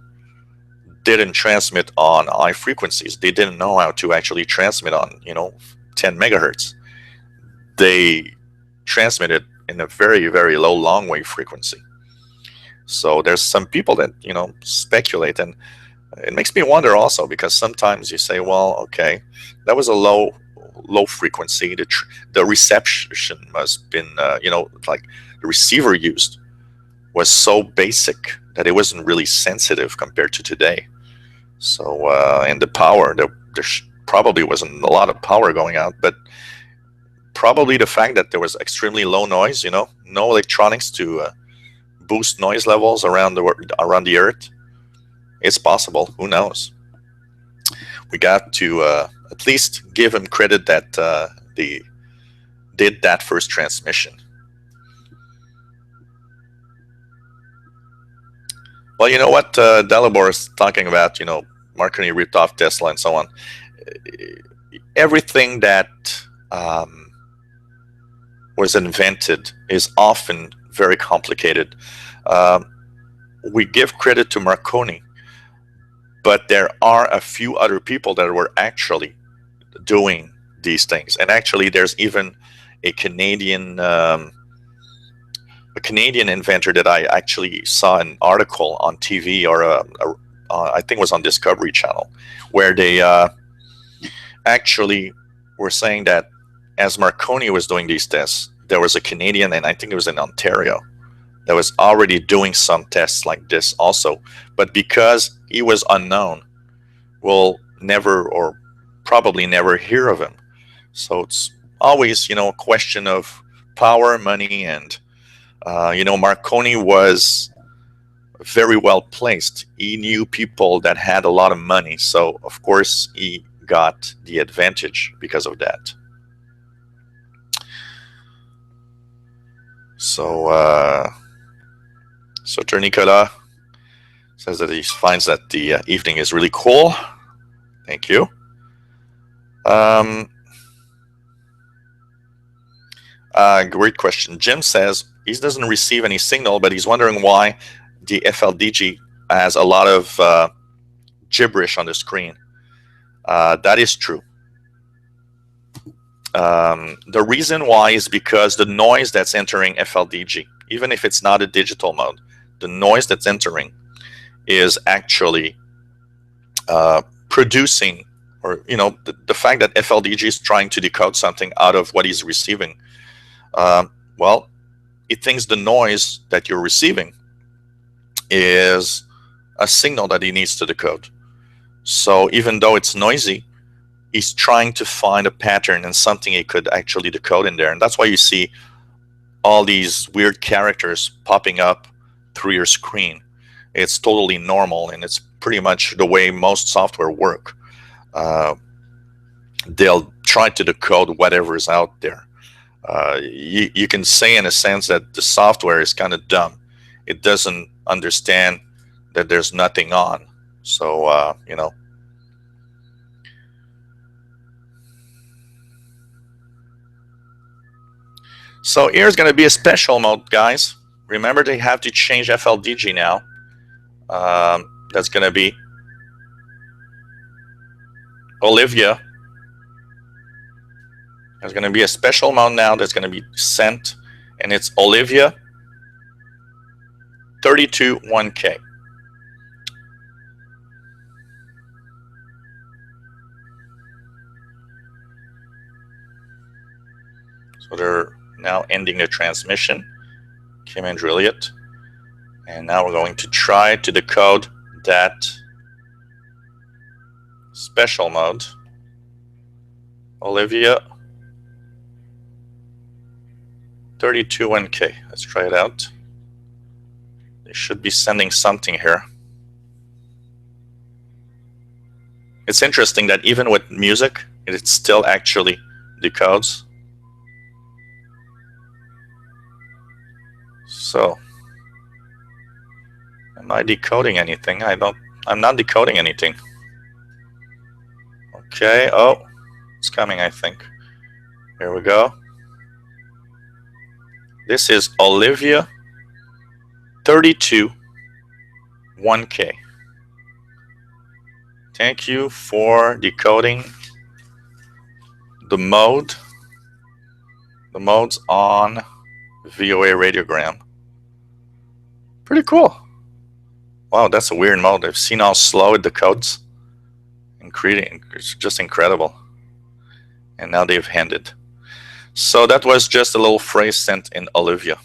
didn't transmit on high frequencies. They didn't know how to actually transmit on, 10 megahertz. They transmitted in a very, very low long wave frequency. So there's some people that, speculate, and it makes me wonder also, because sometimes you say, well, okay, that was a low frequency. The reception must have been, like the receiver used was so basic that it wasn't really sensitive compared to today. So, and the power, there probably wasn't a lot of power going out, but probably the fact that there was extremely low noise, no electronics to boost noise levels around the Earth. It's possible. Who knows? We got to at least give them credit that they did that first transmission. Well, you know what Dalibor is talking about, Marconi ripped off Tesla and so on. Everything that was invented is often very complicated. We give credit to Marconi, but there are a few other people that were actually doing these things. And actually, there's even a Canadian inventor that I actually saw an article on TV, or I think it was on Discovery Channel, where they actually were saying that as Marconi was doing these tests, there was a Canadian, and I think it was in Ontario, that was already doing some tests like this also. But because he was unknown, we'll never, or probably never, hear of him. So it's always, a question of power, money, and Marconi was very well placed. He knew people that had a lot of money, so of course he got the advantage because of that. So, Sir Nicolas says that he finds that the evening is really cool. Thank you. Great question. Jim says he doesn't receive any signal, but he's wondering why the FLDG has a lot of gibberish on the screen. That is true. The reason why is because the noise that's entering FLDG, even if it's not a digital mode, the noise that's entering is actually producing, or the fact that FLDG is trying to decode something out of what he's receiving. Well, it thinks the noise that you're receiving is a signal that he needs to decode. So even though it's noisy, he's trying to find a pattern and something he could actually decode in there. And that's why you see all these weird characters popping up through your screen. It's totally normal, and it's pretty much the way most software work. they'll try to decode whatever is out there. You can say in a sense that the software is kind of dumb. It doesn't understand that there's nothing on. So, So here's going to be a special mode, guys. Remember, they have to change FLDG now. That's going to be Olivia. There's going to be a special mode now that's going to be sent, and it's Olivia 321K. So they're now ending the transmission. Kim and Juliet. And now we're going to try to decode that special mode. Olivia 321K. Let's try it out. They should be sending something here. It's interesting that even with music, it still actually decodes. So, am I decoding anything? I'm not decoding anything. Okay, oh, it's coming, I think. Here we go. This is Olivia 321K. Thank you for decoding the mode. The mode's on VOA radiogram. Pretty cool. Wow, that's a weird mode. I've seen how slow it decodes. It's just incredible. And now they've ended. So that was just a little phrase sent in Olivia.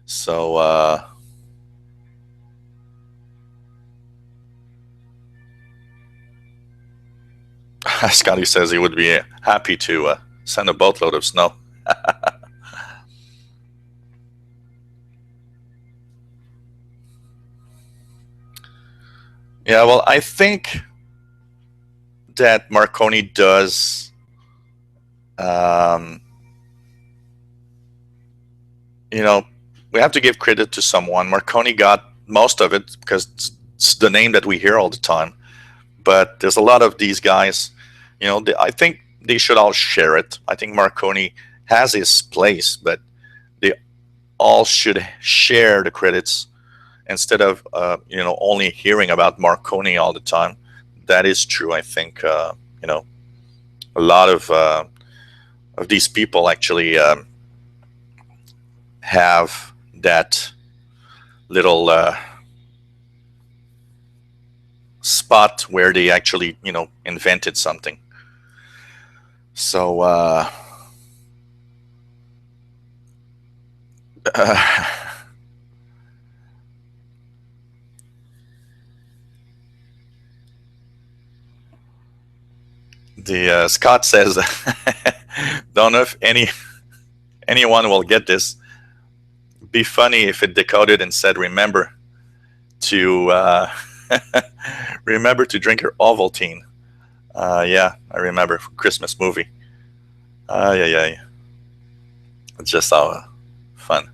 So Scotty says he would be happy to send a boatload of snow. Yeah, well, I think that Marconi does, we have to give credit to someone. Marconi got most of it because it's the name that we hear all the time. But there's a lot of these guys, I think they should all share it. I think Marconi has his place, but they all should share the credits instead of only hearing about Marconi all the time. That is true. I think a lot of these people actually have that little spot where they actually invented something. So the Scott says, don't know if anyone will get this. Be funny if it decoded and said, remember to remember to drink your Ovaltine. Yeah, I remember from Christmas movie. Yeah. It's just how fun.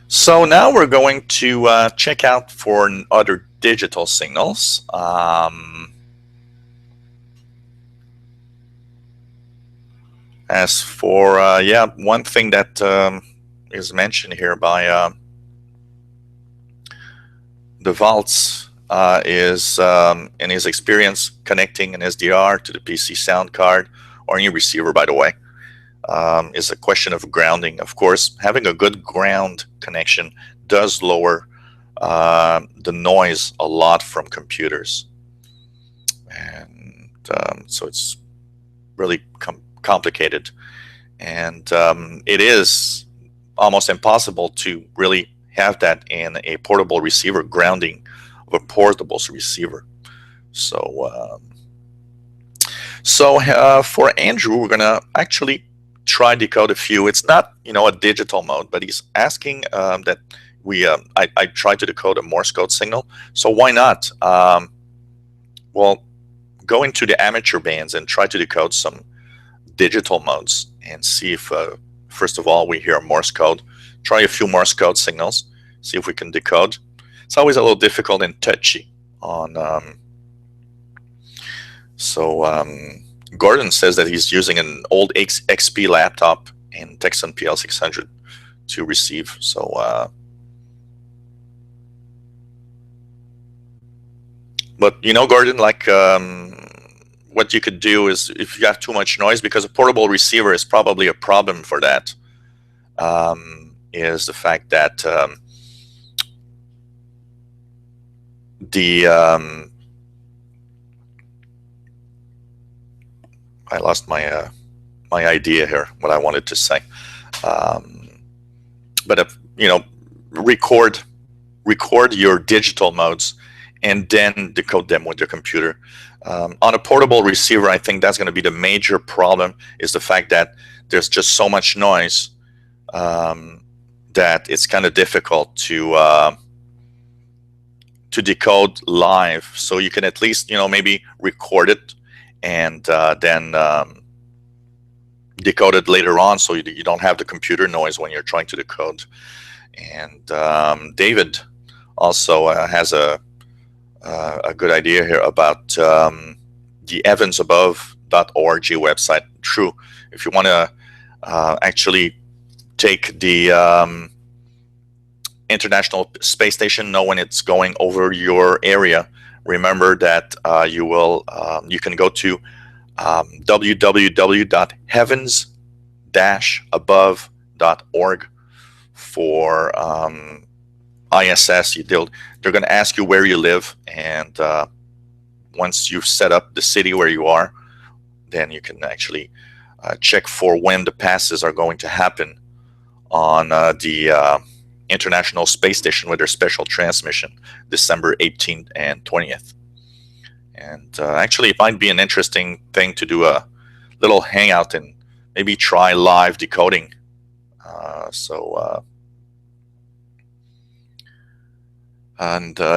So now we're going to check out for other digital signals. As for, one thing that is mentioned here by the Valtz is, in his experience, connecting an SDR to the PC sound card or any receiver, by the way, is a question of grounding. Of course, having a good ground connection does lower the noise a lot from computers. And so it's really complicated. And it is almost impossible to really have that in a portable receiver, grounding of a portable receiver. So for Andrew, we're going to actually try decode a few. It's not, a digital mode, but he's asking that I tried to decode a Morse code signal. So why not? Well, go into the amateur bands and try to decode some digital modes and see if, first of all, we hear Morse code. Try a few Morse code signals, see if we can decode. It's always a little difficult and touchy on. Gordon says that he's using an old XP laptop in Texan PL600 to receive. So, but Gordon, like what you could do is if you have too much noise, because a portable receiver is probably a problem for that, is the fact that I lost my my idea here, what I wanted to say. But if, record your digital modes and then decode them with your computer. On a portable receiver, I think that's going to be the major problem, is the fact that there's just so much noise that it's kind of difficult to decode live. So you can at least, maybe record it and then decode it later on, so you don't have the computer noise when you're trying to decode. And David also has a good idea here about the evansabove.org website. True, if you want to actually take the International Space Station, know when it's going over your area, remember that you can go to www.heavens-above.org for ISS. They're going to ask you where you live, and once you've set up the city where you are, then you can actually check for when the passes are going to happen on the International Space Station with their special transmission, December 18th and 20th. And actually, it might be an interesting thing to do a little hangout and maybe try live decoding.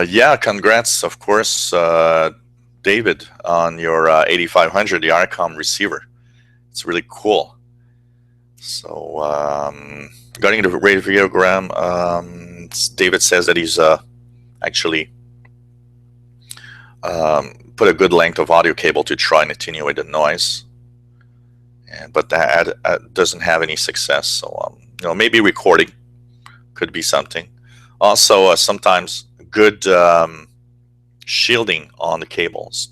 Yeah, congrats, of course, David, on your 8500, the IRCOM receiver. It's really cool. So, regarding the radiogram, David says that he's actually put a good length of audio cable to try and attenuate the noise, but that doesn't have any success. So, maybe recording could be something. Also, sometimes good shielding on the cables.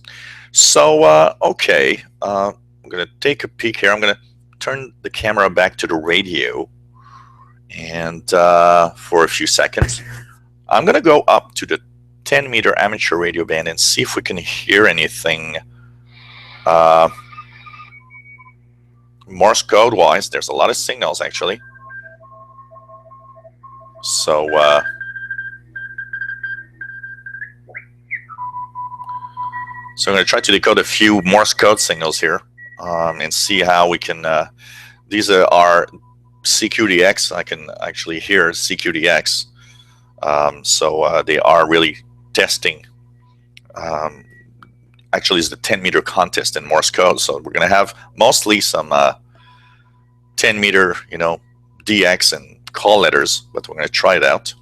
So, okay, I'm going to take a peek here. I'm going to turn the camera back to the radio, and for a few seconds, I'm going to go up to the 10-meter amateur radio band and see if we can hear anything Morse code wise. There's a lot of signals, actually. So I'm going to try to decode a few Morse code signals here and see how we can. These are CQDX. I can actually hear CQDX. So they are really testing. Actually, it's the 10-meter contest in Morse code. So we're going to have mostly some 10-meter, DX and call letters, but we're going to try it out.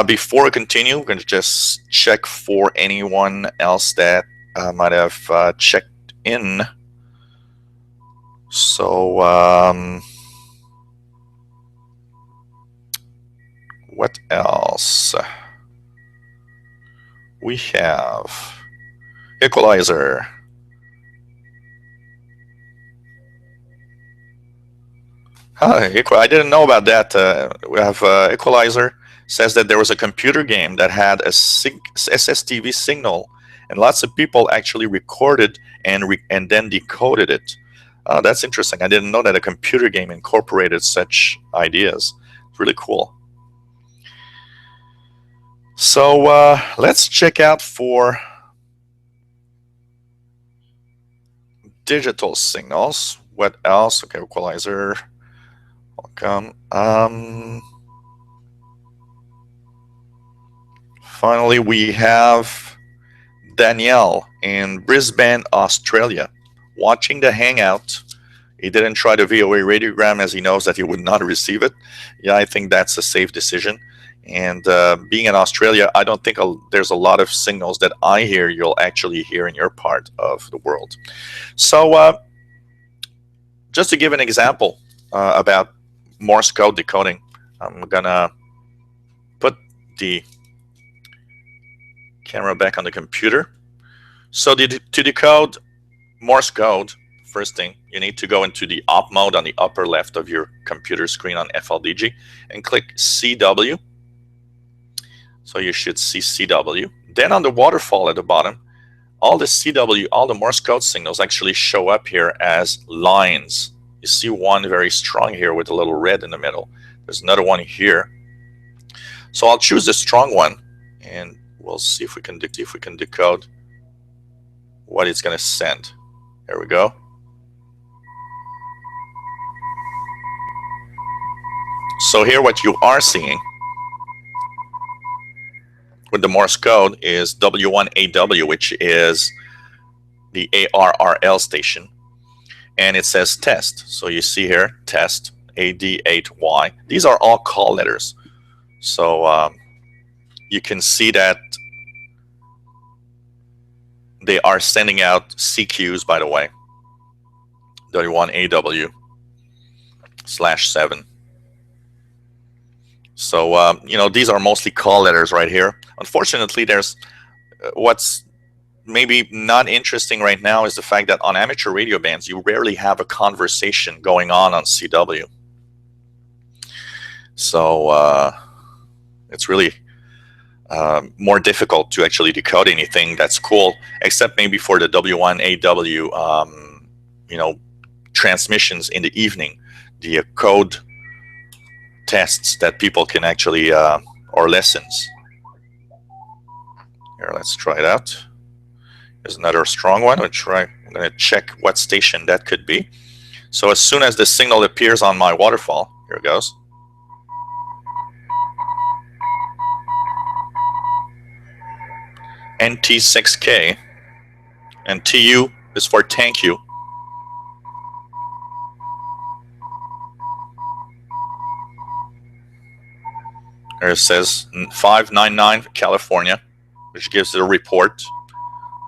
Before we continue, we're going to just check for anyone else that might have checked in. So, what else? We have equalizer. I didn't know about that. We have equalizer. Says that there was a computer game that had a SSTV signal, and lots of people actually recorded and then decoded it. That's interesting. I didn't know that a computer game incorporated such ideas. It's really cool. So let's check out for digital signals. What else? Okay, equalizer. Welcome. Finally, we have Danielle in Brisbane, Australia, watching the Hangout. He didn't try the VOA radiogram as he knows that he would not receive it. Yeah, I think that's a safe decision. And being in Australia, I don't think there's a lot of signals that I hear you'll actually hear in your part of the world. So just to give an example about Morse code decoding, I'm gonna put the camera back on the computer. So to decode Morse code, first thing, you need to go into the op mode on the upper left of your computer screen on FLDG and click CW. So you should see CW. Then on the waterfall at the bottom, all the CW, all the Morse code signals actually show up here as lines. You see one very strong here with a little red in the middle. There's another one here. So I'll choose the strong one and we'll see if we can decode what it's going to send. There we go. So here what you are seeing with the Morse code is W1AW, which is the ARRL station. And it says test. So you see here, test, AD8Y. These are all call letters. So you can see that they are sending out CQs, by the way. W1AW/7. So, these are mostly call letters right here. Unfortunately, there's what's maybe not interesting right now is the fact that on amateur radio bands, you rarely have a conversation going on CW. So it's really more difficult to actually decode anything that's cool, except maybe for the W1AW, transmissions in the evening, the code tests that people can actually, or lessons. Here, let's try it out. There's another strong one. I'm going to check what station that could be. So as soon as the signal appears on my waterfall, here it goes. NT6K, and TU is for thank you. Here it says 599 California, which gives it a report.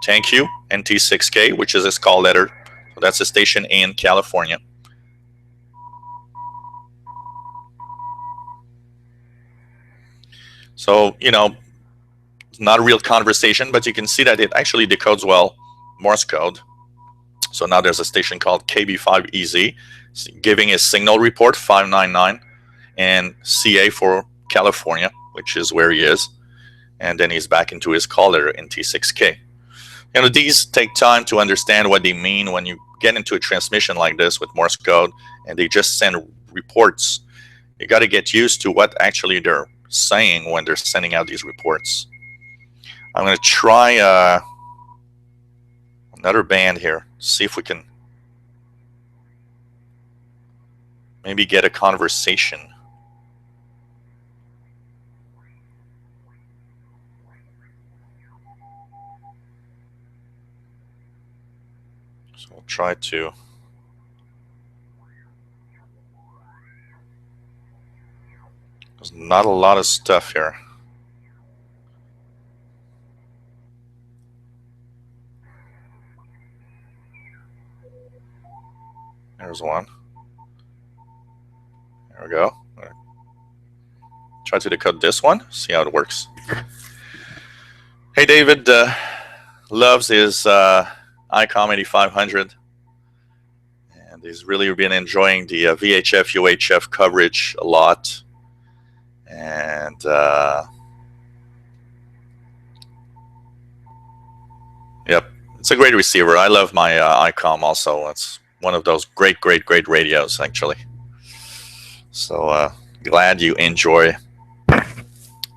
Thank you, NT6K, which is its call letter. So that's a station in California. So, it's not a real conversation, but you can see that it actually decodes well Morse code. So now there's a station called KB5EZ giving a signal report 599 and CA for California, which is where he is. And then he's back into his call letter in T6K. These take time to understand what they mean when you get into a transmission like this with Morse code and they just send reports. You got to get used to what actually they're saying when they're sending out these reports. I'm going to try another band here, see if we can maybe get a conversation. So we'll try to. There's not a lot of stuff here. There's one. There we go. Try to decode this one, see how it works. Hey, David loves his ICOM 8500. And he's really been enjoying the VHF, UHF coverage a lot. And yep, it's a great receiver. I love my ICOM also. It's one of those great radios, actually. So glad you enjoy.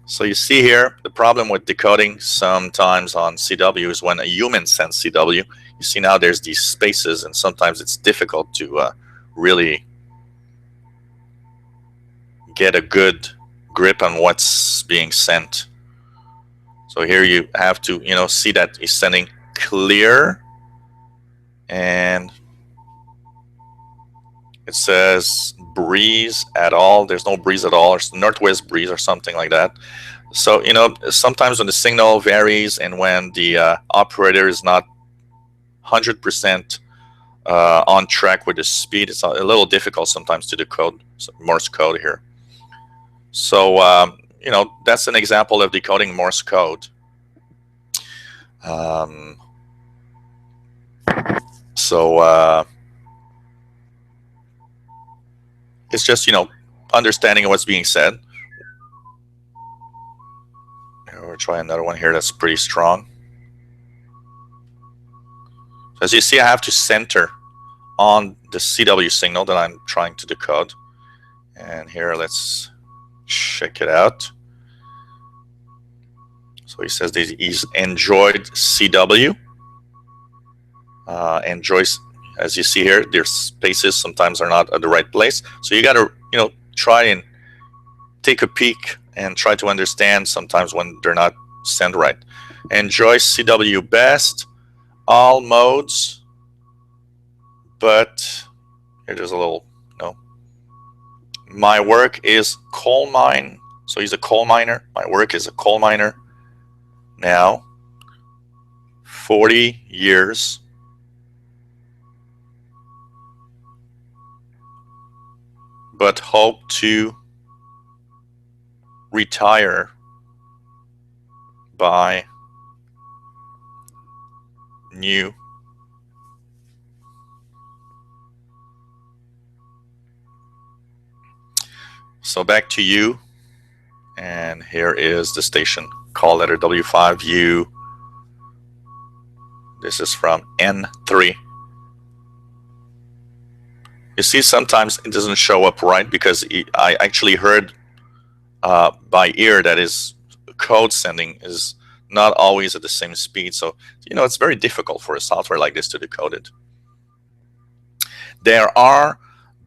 So you see here, the problem with decoding sometimes on CW is when a human sends CW, you see now there's these spaces and sometimes it's difficult to really get a good grip on what's being sent. So here you have to, see that he's sending clear, and it says breeze at all. There's no breeze at all. It's northwest breeze or something like that. So, sometimes when the signal varies and when the operator is not 100% on track with the speed, it's a little difficult sometimes to decode Morse code here. So, that's an example of decoding Morse code. It's just, understanding what's being said. We'll try another one here that's pretty strong. So as you see, I have to center on the CW signal that I'm trying to decode. And here, let's check it out. So he says that he's enjoyed CW. Enjoys, as you see here, their spaces sometimes are not at the right place. So you got to, try and take a peek and try to understand sometimes when they're not sent right. Enjoy CW best, all modes, but here's a little, my work is coal mine. So he's a coal miner. My work is a coal miner. Now, 40 years. But hope to retire by new. So back to you, and here is the station. Call letter W5U. This is from N3. You see, sometimes it doesn't show up right because I actually heard by ear that his code sending is not always at the same speed. So, it's very difficult for a software like this to decode it. There are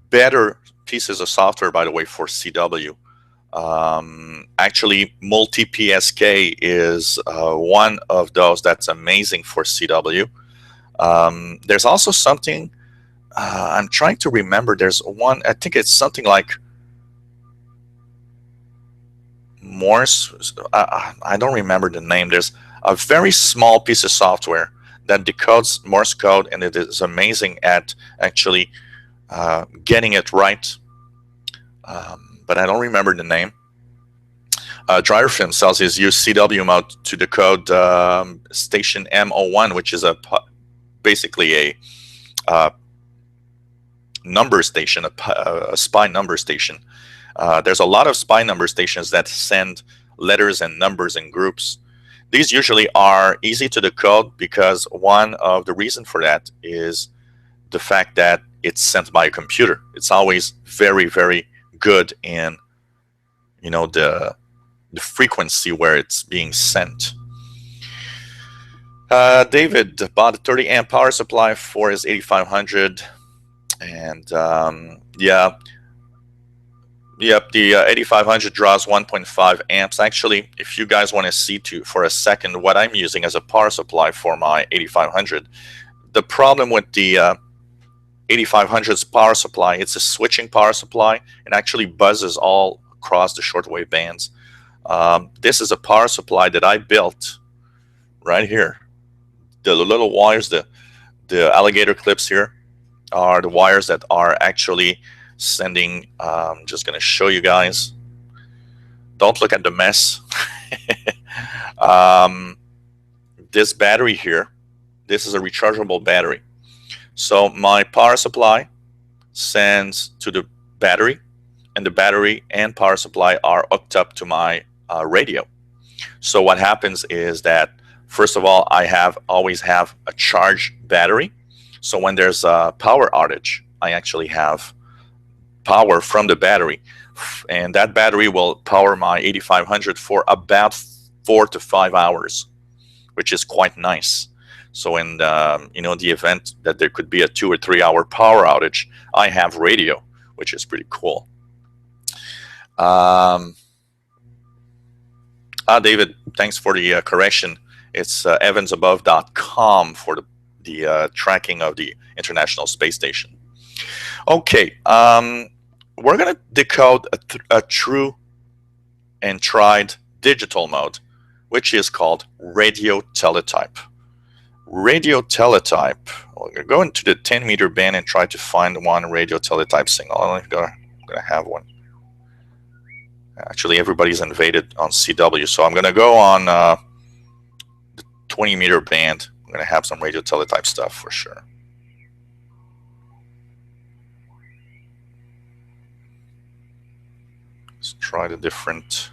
better pieces of software, by the way, for CW. Actually, multi-PSK is one of those that's amazing for CW. There's also something, I'm trying to remember, there's one, I think it's something like Morse. I don't remember the name. There's a very small piece of software that decodes Morse code, and it is amazing at actually getting it right. But I don't remember the name. Driver Film sells his UCW mode to decode station M01, which is basically a number station, a SPI number station. There's a lot of SPI number stations that send letters and numbers in groups. These usually are easy to decode because one of the reasons for that is the fact that it's sent by a computer. It's always very, very good in, the frequency where it's being sent. David bought a 30 amp power supply for his 8500, and Yep, the 8500 draws 1.5 amps. Actually, if you guys want to see for a second what I'm using as a power supply for my 8500, the problem with the 8500's power supply, it's a switching power supply. It actually buzzes all across the shortwave bands. This is a power supply that I built right here. The little wires, the alligator clips here are the wires that are actually sending. I'm just going to show you guys. Don't look at the mess. This battery here, this is a rechargeable battery. So my power supply sends to the battery, and the battery and power supply are hooked up to my radio. So what happens is that, first of all, I always have a charged battery. So when there's a power outage, I actually have power from the battery, and that battery will power my 8500 for about 4 to 5 hours, which is quite nice. So in the event that there could be a 2 or 3 hour power outage, I have radio, which is pretty cool. David, thanks for the correction. It's evansabove.com for the tracking of the International Space Station. Okay, we're going to decode a true and tried digital mode, which is called radio teletype. Radio teletype. We're going to go into the 10-meter band and try to find one radio teletype signal. I'm going to have one. Actually, everybody's invaded on CW, so I'm going to go on the 20-meter band. I'm going to have some radio teletype stuff for sure. Let's try the different.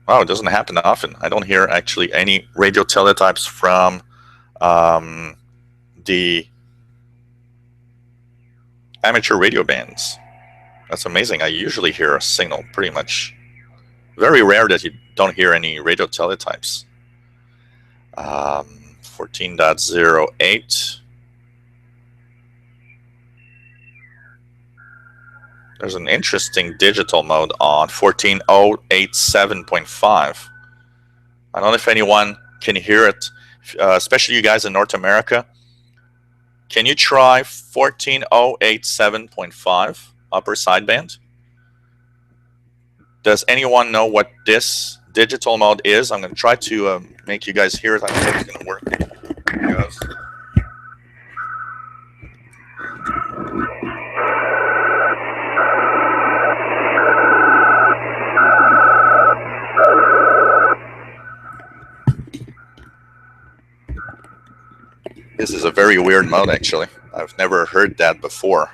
Oh, it doesn't happen often. I don't hear actually any radio teletypes from the amateur radio bands. That's amazing. I usually hear a signal pretty much. Very rare that you don't hear any radio teletypes. 14.08. There's an interesting digital mode on 14.087.5. I don't know if anyone can hear it, especially you guys in North America. Can you try 14.087.5 upper sideband? Does anyone know what this digital mode is? I'm going to try to make you guys hear it. I don't think it's going to work. Here it goes. This is a very weird mode, actually. I've never heard that before.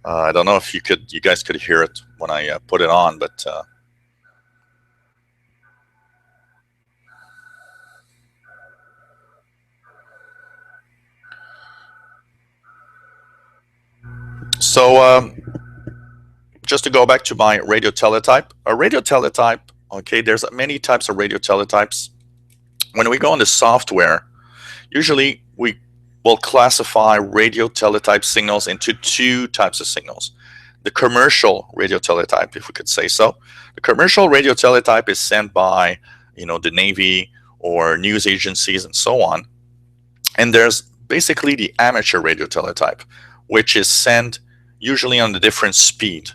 I don't know if you guys could hear it when I put it on, but so just to go back to my radio teletype, a radio teletype. Okay, there's many types of radio teletypes. When we go into software, usually we will classify radio teletype signals into two types of signals. The commercial radio teletype, if we could say so. The commercial radio teletype is sent by, the Navy or news agencies and so on. And there's basically the amateur radio teletype, which is sent usually on a different speed.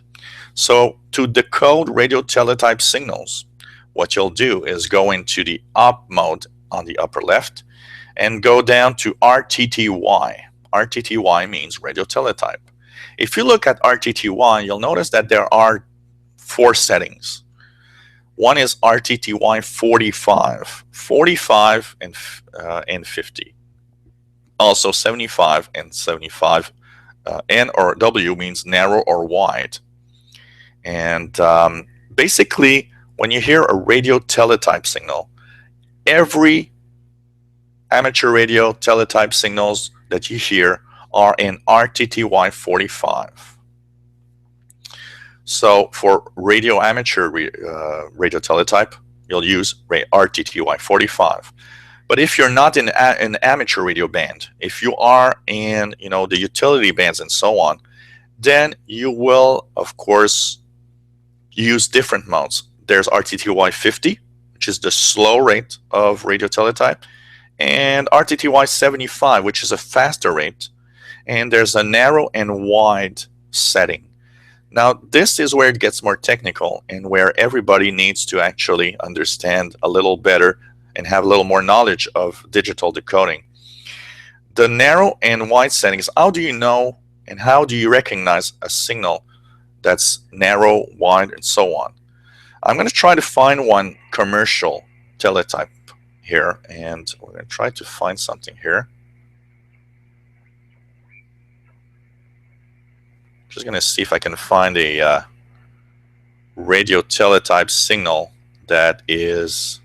So to decode radio teletype signals, what you'll do is go into the up mode on the upper left and go down to RTTY. RTTY means radio teletype. If you look at RTTY, you'll notice that there are 4 settings. One is RTTY 45, 45 and 50. Also 75 and 75. N or W means narrow or wide. And basically, when you hear a radio teletype signal, every amateur radio teletype signals that you hear are in RTTY 45. So for radio amateur radio teletype, you'll use RTTY 45. But if you're not in an amateur radio band, if you are in the utility bands and so on, then you will of course use different modes. There's RTTY 50, which is the slow rate of radio teletype, and RTTY 75, which is a faster rate, and there's a narrow and wide setting. Now, this is where it gets more technical and where everybody needs to actually understand a little better and have a little more knowledge of digital decoding. The narrow and wide settings, how do you know and how do you recognize a signal that's narrow, wide, and so on? I'm going to try to find one commercial teletype here, and we're going to try to find something here. Just going to see if I can find a radio teletype signal that is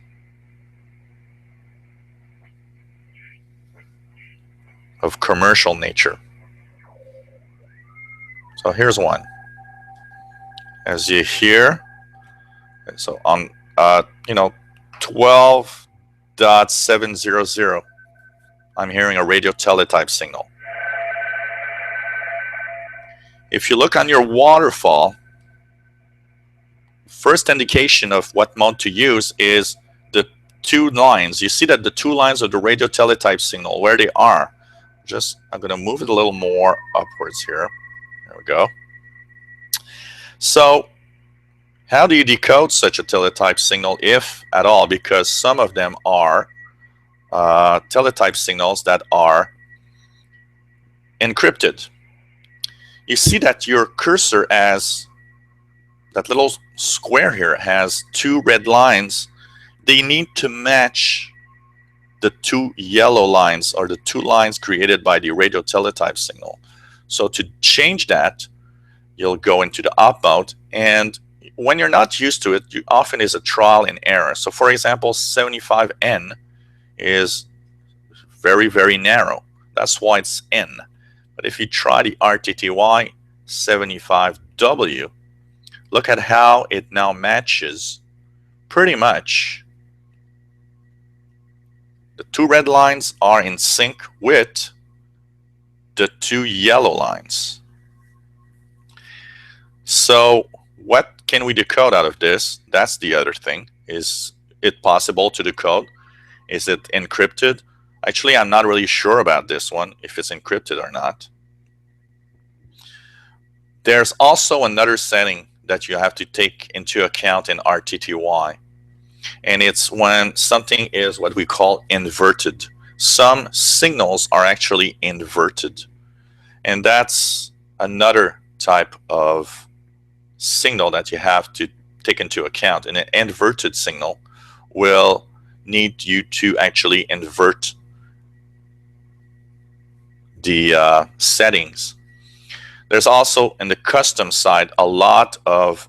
of commercial nature. So here's one. As you hear, so on 12.700, I'm hearing a radio teletype signal. If you look on your waterfall, first indication of what mode to use is the two lines. You see that the two lines of the radio teletype signal, where they are. I'm going to move it a little more upwards here. There we go. So how do you decode such a teletype signal, if at all? Because some of them are teletype signals that are encrypted. You see that your cursor, as that little square here, has two red lines. They need to match the two yellow lines, or the two lines created by the radio teletype signal. So to change that, you'll go into the op mode, and when you're not used to it, you often is a trial and error. So for example, 75N is very, very narrow. That's why it's N. But if you try the RTTY 75W, look at how it now matches pretty much. The two red lines are in sync with the two yellow lines. So what can we decode out of this? That's the other thing. Is it possible to decode? Is it encrypted? Actually, I'm not really sure about this one, if it's encrypted or not. There's also another setting that you have to take into account in RTTY, and it's when something is what we call inverted. Some signals are actually inverted, and that's another type of signal that you have to take into account. And an inverted signal will need you to actually invert the settings. There's also, in the custom side, a lot of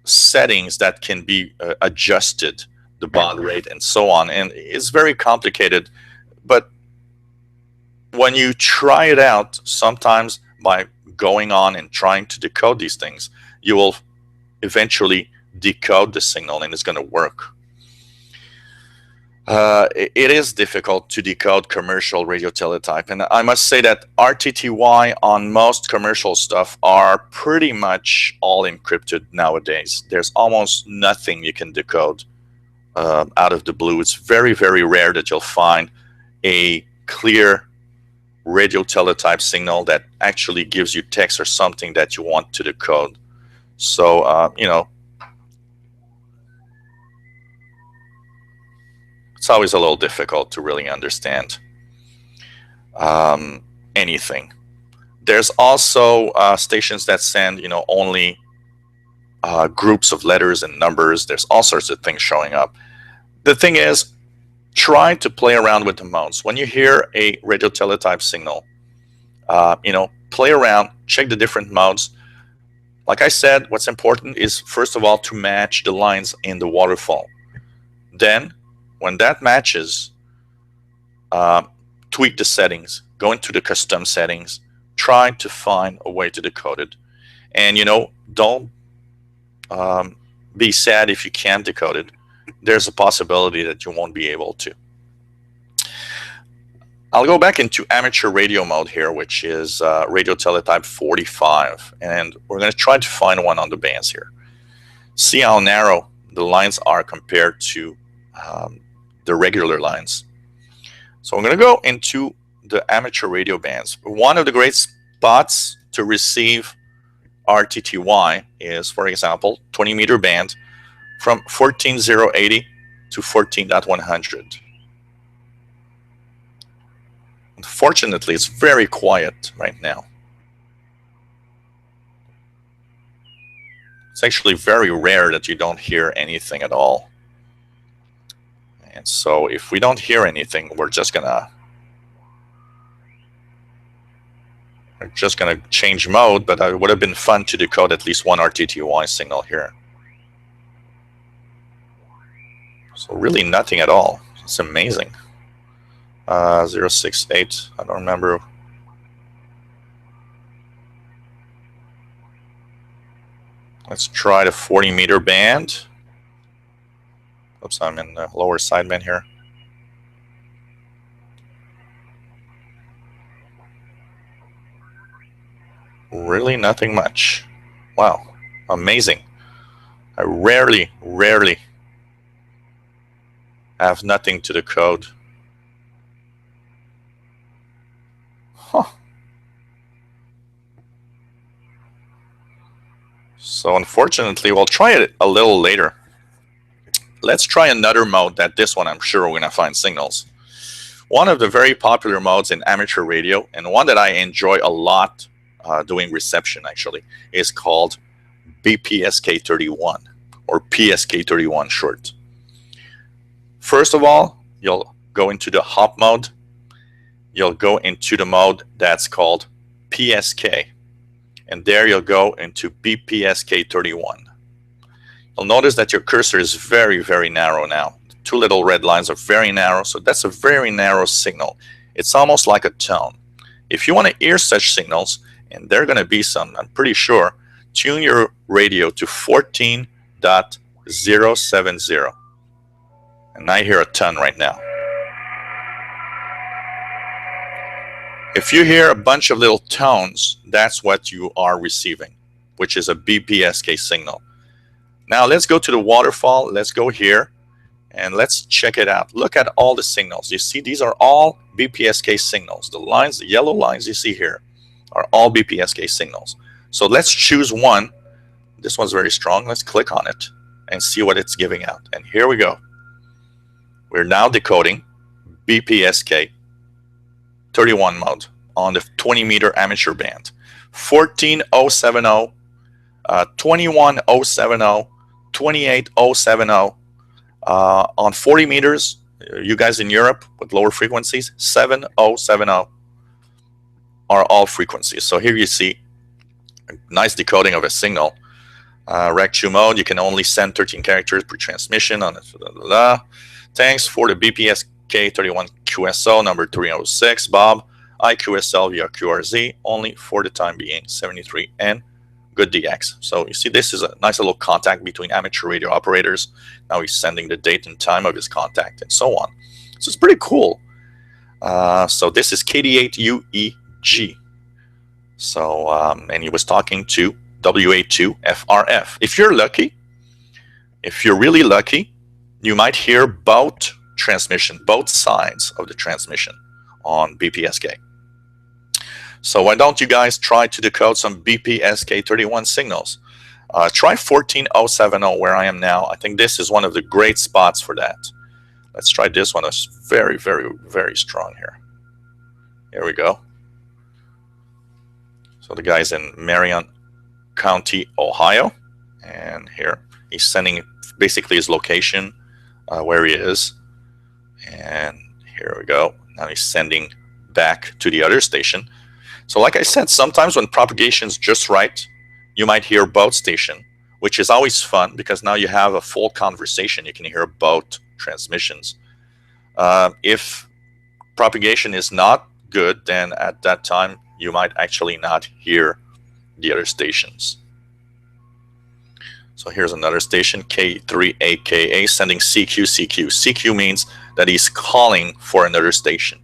settings that can be adjusted, the baud rate and so on, and it's very complicated. But when you try it out, sometimes by going on and trying to decode these things, you will eventually decode the signal, and it's going to work. It is difficult to decode commercial radio teletype, and I must say that RTTY on most commercial stuff are pretty much all encrypted nowadays. There's almost nothing you can decode out of the blue. It's very, very rare that you'll find a clear radio teletype signal that actually gives you text or something that you want to decode. So, you know, it's always a little difficult to really understand anything. There's also stations that send, you know, only groups of letters and numbers. There's all sorts of things showing up. The thing is, try to play around with the modes. When you hear a radio teletype signal, you know, play around, check the different modes. Like I said, what's important is, first of all, to match the lines in the waterfall. Then, when that matches, tweak the settings, go into the custom settings, try to find a way to decode it. And, you know, don't be sad if you can't decode it. There's a possibility that you won't be able to. I'll go back into amateur radio mode here, which is radio teletype 45. And we're going to try to find one on the bands here. See how narrow the lines are compared to the regular lines. So I'm going to go into the amateur radio bands. One of the great spots to receive RTTY is, for example, 20 meter band from 14.080 to 14.100. Unfortunately, it's very quiet right now. It's actually very rare that you don't hear anything at all. And so if we don't hear anything, we're just gonna change mode, but it would have been fun to decode at least one RTTY signal here. So really nothing at all. It's amazing. 068, I don't remember. Let's try the 40 meter band. Oops, I'm in the lower sideband here. Really nothing much. Wow, amazing. I rarely have nothing to decode. Huh. So unfortunately, we'll try it a little later. Let's try another mode that this one I'm sure we're going to find signals. One of the very popular modes in amateur radio, and one that I enjoy a lot doing reception actually, is called BPSK 31 or PSK 31 short. First of all, you'll go into the hop mode. You'll go into the mode that's called PSK, and there you'll go into BPSK 31. You'll notice that your cursor is very narrow now. The two little red lines are very narrow, so that's a very narrow signal. It's almost like a tone. If you want to hear such signals, and there are going to be some, I'm pretty sure, tune your radio to 14.070. And I hear a ton right now. If you hear a bunch of little tones, that's what you are receiving, which is a BPSK signal. Now let's go to the waterfall. Let's go here and let's check it out. Look at all the signals. You see, these are all BPSK signals. The lines, the yellow lines you see here are all BPSK signals. So let's choose one. This one's very strong. Let's click on it and see what it's giving out. And here we go. We're now decoding BPSK 31 mode on the 20-meter amateur band. 14.070, 21.070, 28.070. On 40 meters, you guys in Europe with lower frequencies, 7.070 are all frequencies. So here you see a nice decoding of a signal. Rec2 mode, you can only send 13 characters per transmission on it. Thanks for the BPSK 31 QSO number 306, Bob. IQSL via QRZ, only for the time being, 73 and good DX. So you see, this is a nice little contact between amateur radio operators. Now he's sending the date and time of his contact and so on. So it's pretty cool. So this is KD8UEG. So, and he was talking to WA2FRF. If you're lucky, if you're really lucky, you might hear both transmission, both sides of the transmission on BPSK. So why don't you guys try to decode some BPSK 31 signals? Try 14.070 where I am now. I think this is one of the great spots for that. Let's try this one. It's very strong here. Here we go. So the guy's in Marion County, Ohio. And here he's sending basically his location, where he is. And here we go. Now he's sending back to the other station. So like I said, sometimes when propagation is just right, you might hear both station, which is always fun because now you have a full conversation. You can hear both transmissions. If propagation is not good, then at that time, you might actually not hear the other stations. So here's another station, K3AKA, sending CQ. CQ means that he's calling for another station.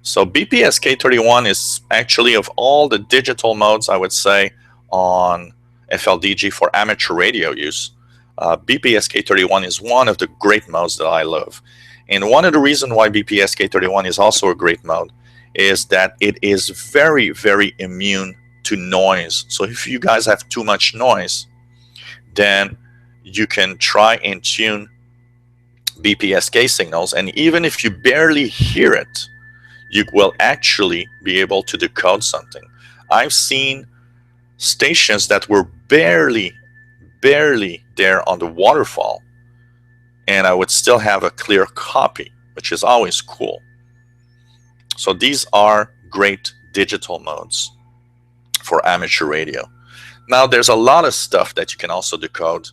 So BPSK 31 is actually, of all the digital modes, I would say, on FLDG for amateur radio use, BPSK 31 is one of the great modes that I love. And one of the reasons why BPSK 31 is also a great mode is that it is very immune to noise. So if you guys have too much noise, then you can try and tune BPSK signals, and even if you barely hear it, you will actually be able to decode something. I've seen stations that were barely there on the waterfall, and I would still have a clear copy, which is always cool. So these are great digital modes for amateur radio. Now there's a lot of stuff that you can also decode.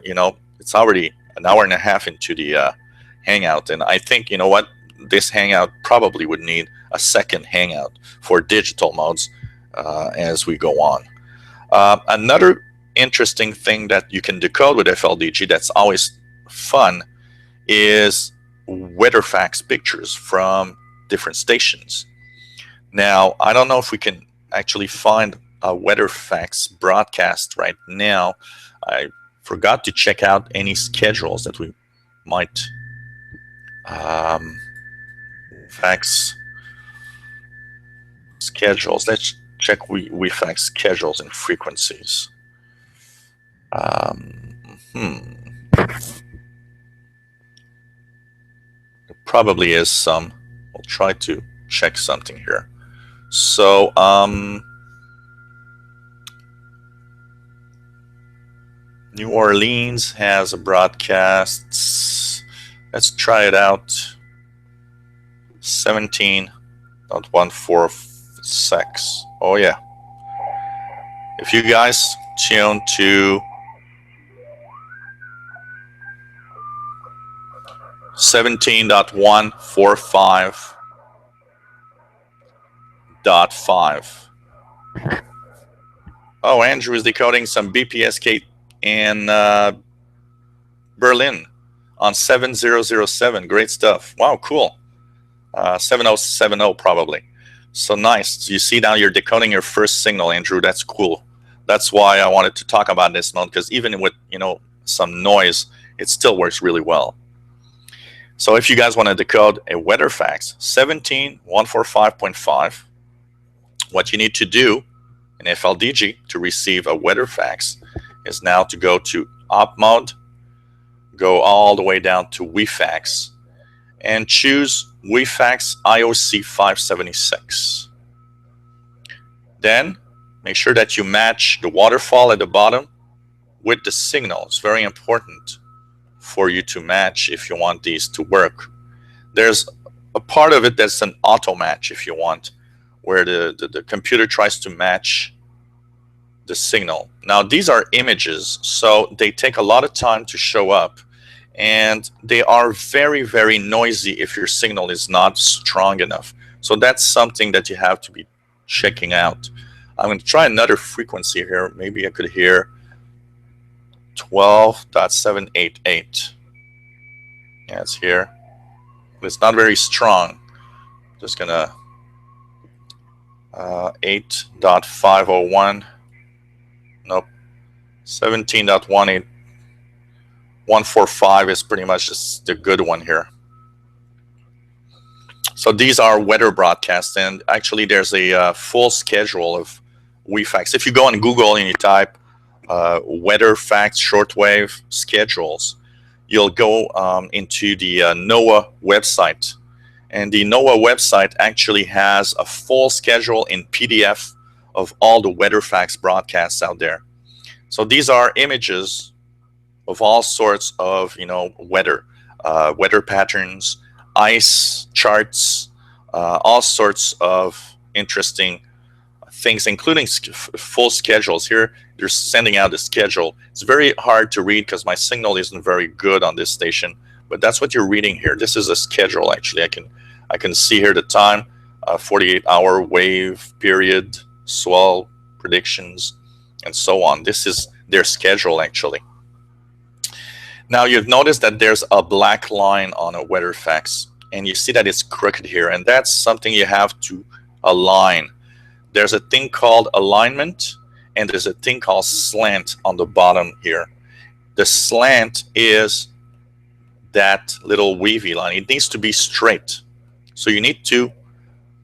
You know, it's already an hour and a half into the Hangout, and I think, you know what, this Hangout probably would need a second Hangout for digital modes as we go on. Another interesting thing that you can decode with FLDG that's always fun is weatherfax pictures from different stations. Now, I don't know if we can actually find a weatherfax broadcast right now. I forgot to check out any schedules that we might fax schedules. Let's check WeFax schedules and frequencies. There probably is some. We'll try to check something here. So, New Orleans has a broadcast. Let's try it out. 17.146. Oh yeah. If you guys tune to 17.145.5. Oh, Andrew is decoding some BPSK in Berlin on 7007. Great stuff. Wow, cool. 7070 probably. So nice. You see now you're decoding your first signal, Andrew. That's cool. That's why I wanted to talk about this mode, because even with some noise, it still works really well. So if you guys want to decode a weather fax 17.145.5, what you need to do in FLDG to receive a weather fax is now to go to op mode, go all the way down to WeFax, and choose WeFax IOC 576. Then make sure that you match the waterfall at the bottom with the signal. It's very important for you to match if you want these to work. There's a part of it that's an auto match if you want, where the computer tries to match the signal. Now these are images, so they take a lot of time to show up, and they are very, very noisy if your signal is not strong enough. So that's something that you have to be checking out. I'm going to try another frequency here. Maybe I could hear 12.788. Yeah, it's here. But it's not very strong. Just gonna 8.501. Nope. 17.18145 is pretty much just the good one here. So these are weather broadcasts, and actually there's a full schedule of WeFax. If you go on Google and you type weather fax shortwave schedules, you'll go into the NOAA website. And the NOAA website actually has a full schedule in PDF of all the weather fax broadcasts out there. So these are images of all sorts of weather patterns, ice charts, all sorts of interesting things, including full schedules. Here they're sending out the schedule. It's very hard to read because my signal isn't very good on this station, but that's what you're reading here. This is a schedule. Actually, I can see here the time, 48-hour wave period, swell predictions, and so on. This is their schedule actually. Now you've noticed that there's a black line on a weather fax, and you see that it's crooked here, and that's something you have to align. There's a thing called alignment, and there's a thing called slant on the bottom here. The slant is that little wavy line. It needs to be straight. So you need to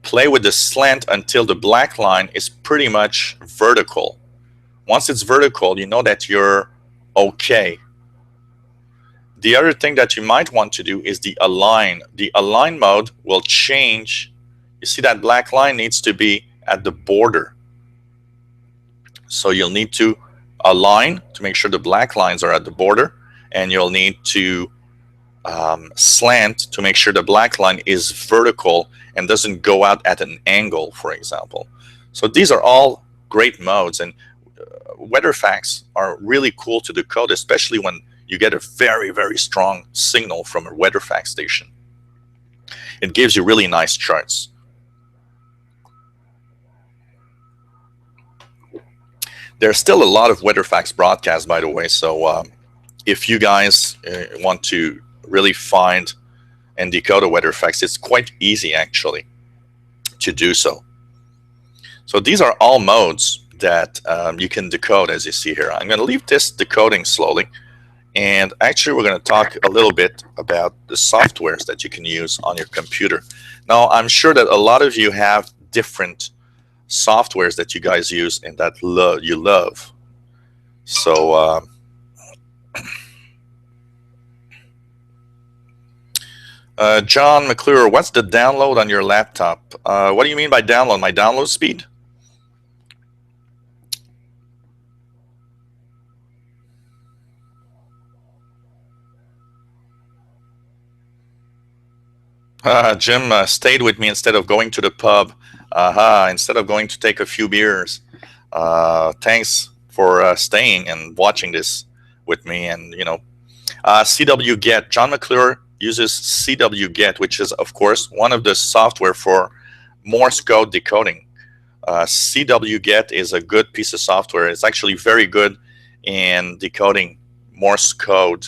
play with the slant until the black line is pretty much vertical. Once it's vertical, you know that you're okay. The other thing that you might want to do is the align. The align mode will change. You see that black line needs to be at the border. So you'll need to align to make sure the black lines are at the border, and you'll need to slant to make sure the black line is vertical and doesn't go out at an angle, for example. So these are all great modes, and weather fax are really cool to decode, especially when you get a very, very strong signal from a weather fax station. It gives you really nice charts. There's still a lot of weather fax broadcasts, by the way, so if you guys want to really find and decode a weather fax, it's quite easy actually to do so. So these are all modes that you can decode, as you see here. I'm going to leave this decoding slowly. And actually, we're going to talk a little bit about the softwares that you can use on your computer. Now, I'm sure that a lot of you have different softwares that you guys use and that you love. So, John McClure, what's the download on your laptop? What do you mean by download? My download speed? Jim stayed with me instead of going to the pub. Instead of going to take a few beers. Thanks for staying and watching this with me. And, CW Get. John McClure uses CW Get, which is, of course, one of the software for Morse code decoding. CW Get is a good piece of software. It's actually very good in decoding Morse code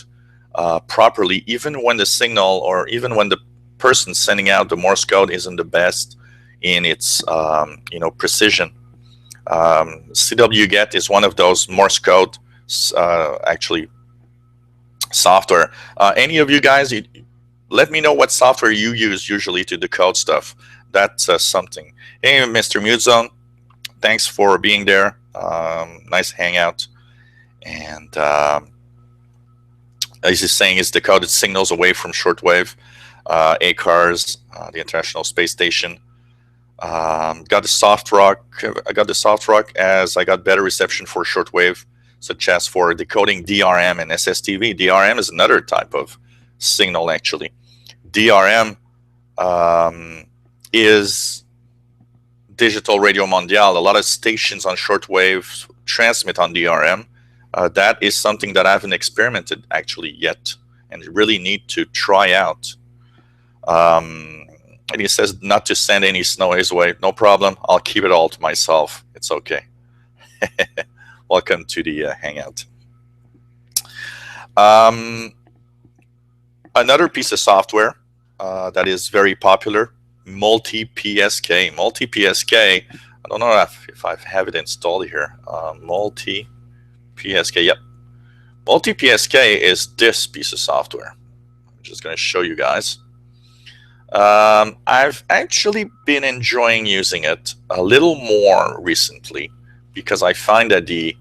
properly, even when the signal or even when the person sending out the Morse code isn't the best in its precision. CW Get is one of those Morse code actually software. Any of you guys, let me know what software you use usually to decode stuff. That's something. Hey, Mr. Mute Zone, thanks for being there. Nice hangout. And as he's saying, it's decoded signals away from shortwave. ACARS, the International Space Station. Got the soft rock. I got the soft rock as I got better reception for shortwave, such as for decoding DRM and SSTV. DRM is another type of signal, actually. DRM is Digital Radio Mondiale. A lot of stations on shortwave transmit on DRM. That is something that I haven't experimented actually yet and really need to try out. And he says not to send any snow his way. No problem. I'll keep it all to myself. It's okay. Welcome to the Hangout. Another piece of software that is very popular, Multi-PSK. Multi-PSK, I don't know if I have it installed here. Multi-PSK, yep. Multi-PSK is this piece of software. I'm just going to show you guys. I've actually been enjoying using it a little more recently because I find that the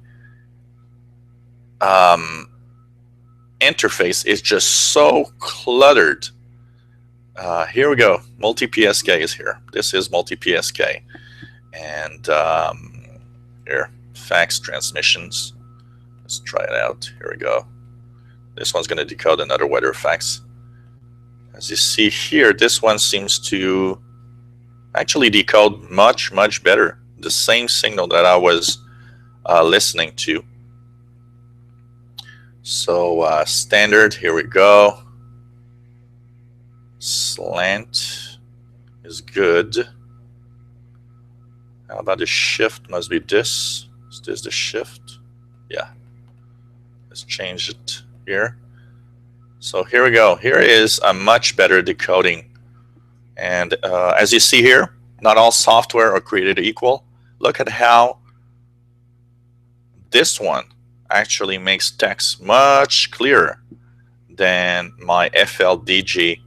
interface is just so cluttered. Here we go. Multi-PSK is here. This is Multi-PSK. And here, fax transmissions. Let's try it out. Here we go. This one's going to decode another weather fax. As you see here, this one seems to actually decode much, much better. The same signal that I was listening to. So standard, here we go. Slant is good. How about the shift? Must be this. Is this the shift? Yeah. Let's change it here. So here we go. Here is a much better decoding. And as you see here, not all software are created equal. Look at how this one actually makes text much clearer than my FLDG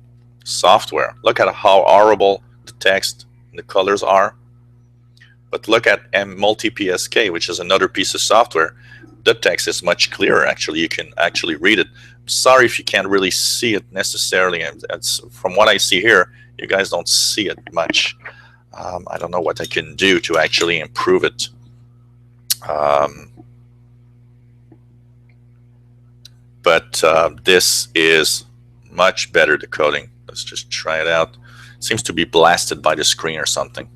software. Look at how horrible the text and the colors are. But look at Multi-PSK, which is another piece of software. The text is much clearer, actually. You can actually read it. Sorry if you can't really see it necessarily. It's, from what I see here, you guys don't see it much. I don't know what I can do to actually improve it. But this is much better decoding. Let's just try it out. It seems to be blasted by the screen or something.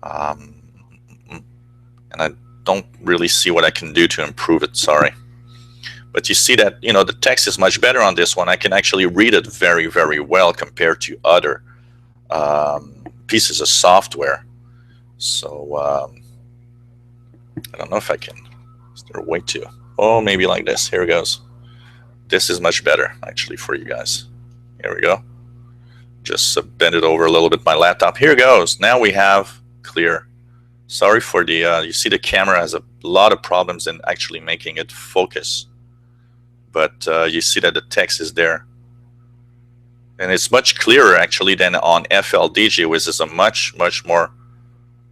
And I don't really see what I can do to improve it, sorry. But you see that, the text is much better on this one. I can actually read it very, very well compared to other pieces of software. So I don't know if I can. Is there a way to? Oh, maybe like this. Here it goes. This is much better, actually, for you guys. Here we go. Just bend it over a little bit, my laptop. Here it goes. Now we have clear Sorry for the, you see the camera has a lot of problems in actually making it focus. But you see that the text is there. And it's much clearer actually than on FLDG, which is a much, much more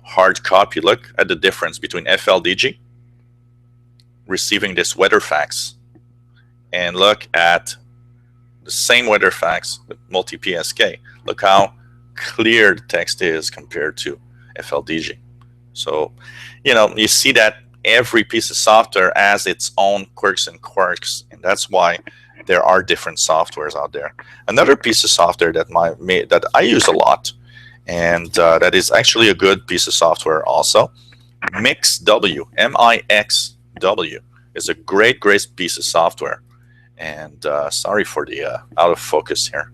hard copy. Look at the difference between FLDG, receiving this weather fax, and look at the same weather fax with multi-PSK. Look how clear the text is compared to FLDG. So, you see that every piece of software has its own quirks and quirks, and that's why there are different softwares out there. Another piece of software that I use a lot, and that is actually a good piece of software also, MixW, MIXW, is a great piece of software. And sorry for the out of focus here.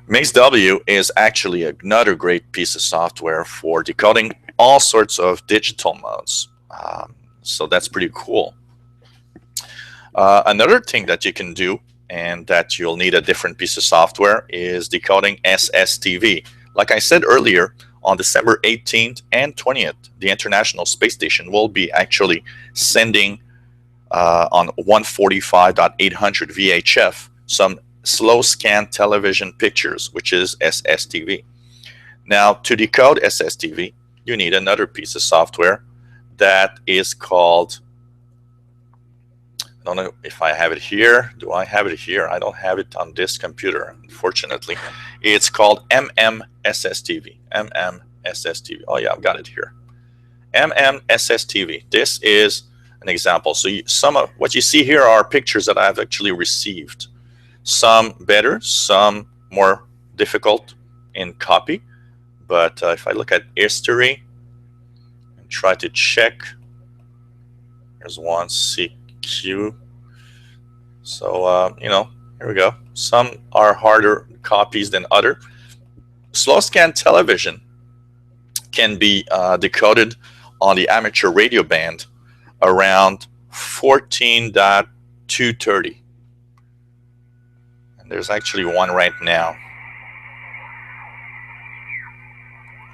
MixW is actually another great piece of software for decoding all sorts of digital modes. So that's pretty cool. Another thing that you can do, and that you'll need a different piece of software, is decoding SSTV. Like I said earlier, on December 18th and 20th, the International Space Station will be actually sending on 145.800 VHF some slow scan television pictures, which is SSTV. Now, to decode SSTV, you need another piece of software that is called, I don't know if I have it here. Do I have it here? I don't have it on this computer, unfortunately. It's called MMSSTV. MMSSTV. Oh yeah, I've got it here. MMSSTV. This is an example. So some of what you see here are pictures that I've actually received. Some better, some more difficult in copy. But if I look at history and try to check, there's one CQ. So, here we go. Some are harder copies than other. Slow scan television can be decoded on the amateur radio band around 14.230. And there's actually one right now.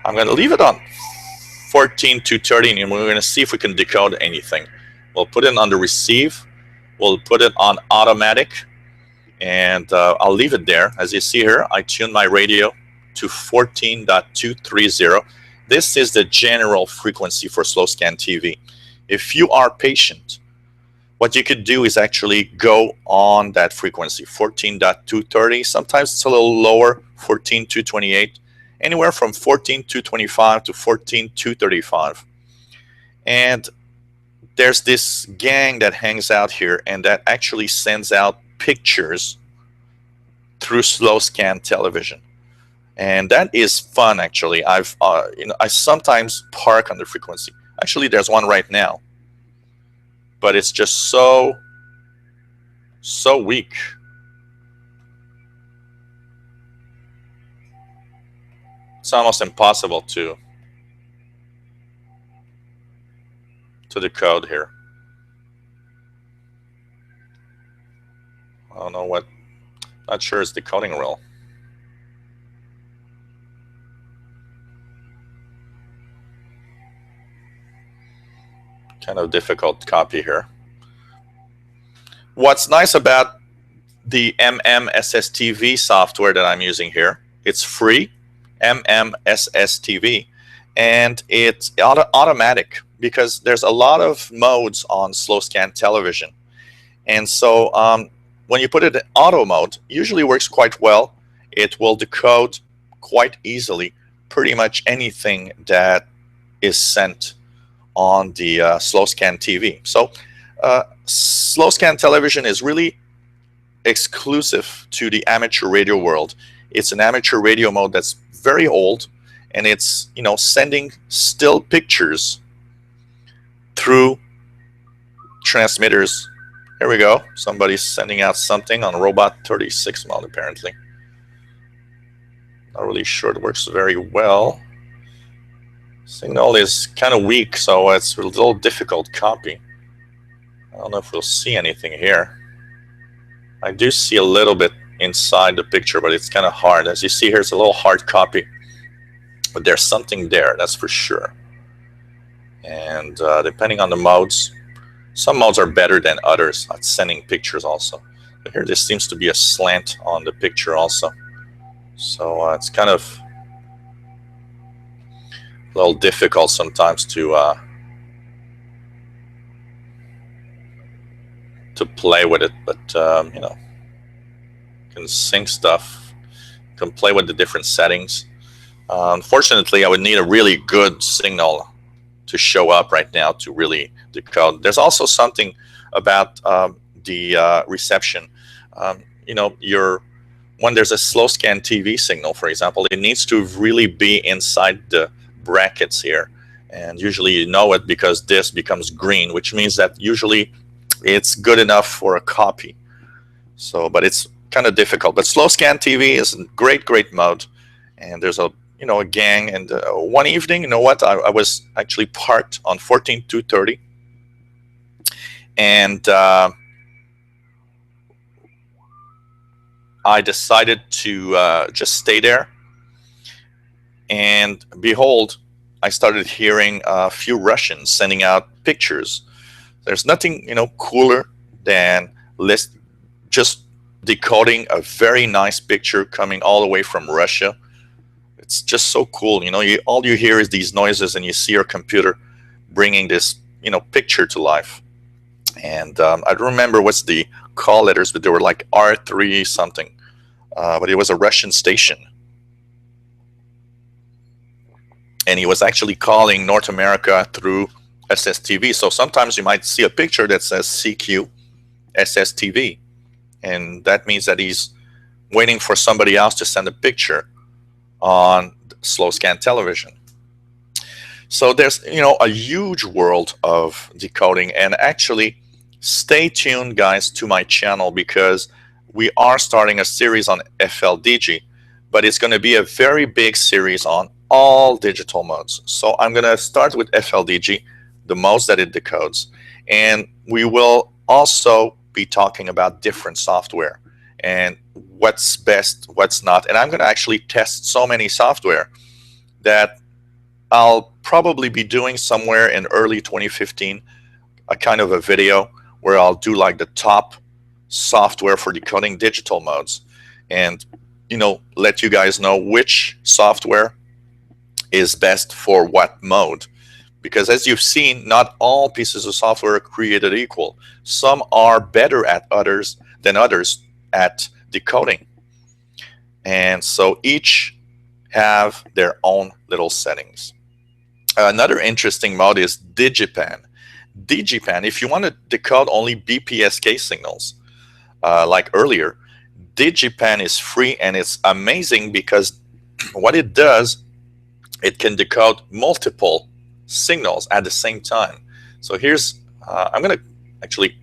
I'm going to leave it on 14.230, and we're going to see if we can decode anything. We'll put it on the receive. We'll put it on automatic, and I'll leave it there. As you see here, I tuned my radio to 14.230. This is the general frequency for slow scan TV. If you are patient, what you could do is actually go on that frequency, 14.230. Sometimes it's a little lower, 14.228, anywhere from 14.225 to 14.235. And there's this gang that hangs out here, and that actually sends out pictures through slow scan television. And that is fun, actually. I sometimes park on the frequency. Actually, there's one right now, but it's just so weak. It's almost impossible to decode here. I don't know what. Not sure it's decoding real. Kind of difficult copy here. What's nice about the MMSSTV software that I'm using here, it's free, MMSSTV, and it's automatic, because there's a lot of modes on slow scan television. And so when you put it in auto mode, usually works quite well. It will decode quite easily pretty much anything that is sent on the slow scan TV. So slow scan television is really exclusive to the amateur radio world. It's an amateur radio mode that's very old, and it's sending still pictures through transmitters. Here we go. Somebody's sending out something on robot 36 mode, apparently. Not really sure it works very well. Signal is kind of weak, so it's a little difficult copy. I don't know if we'll see anything here. I do see a little bit inside the picture, but it's kind of hard. As you see here, it's a little hard copy. but there's something there, that's for sure. And depending on the modes, some modes are better than others at sending pictures also. But here there seems to be a slant on the picture also. So it's kind of a little difficult sometimes to play with it, but you know, you can sync stuff, you can play with the different settings. Unfortunately, I would need a really good signal to show up right now to really decode. There's also something about the reception. You know, when there's a slow scan TV signal, for example, it needs to really be inside the brackets here. And usually you know it because this becomes green, which means that usually it's good enough for a copy. So, but it's kind of difficult. But slow scan TV is a great mode. And there's a gang. And one evening, you know what? I was actually parked on 14230, and I decided to just stay there. And behold, I started hearing a few Russians sending out pictures. There's nothing, cooler than just decoding a very nice picture coming all the way from Russia. It's just so cool. All you hear is these noises, and you see your computer bringing this, picture to life. And I don't remember what's the call letters, but they were like R3 something. But it was a Russian station. And he was actually calling North America through SSTV. So sometimes you might see a picture that says CQ SSTV. And that means that he's waiting for somebody else to send a picture on slow scan television. So there's, a huge world of decoding. And actually, stay tuned, guys, to my channel, because we are starting a series on FLDG, but it's going to be a very big series on all digital modes. So I'm going to start with FLDG, the modes that it decodes, and we will also be talking about different software and what's best, what's not. And I'm going to actually test so many software that I'll probably be doing somewhere in early 2015 a kind of a video where I'll do like the top software for decoding digital modes, and let you guys know which software is best for what mode. Because as you've seen, not all pieces of software are created equal. Some are better at others than others at decoding. And so each have their own little settings. Another interesting mode is Digipan. Digipan, if you want to decode only BPSK signals, like earlier, Digipan is free, and it's amazing because what it does, it can decode multiple signals at the same time. So here's, I'm going to actually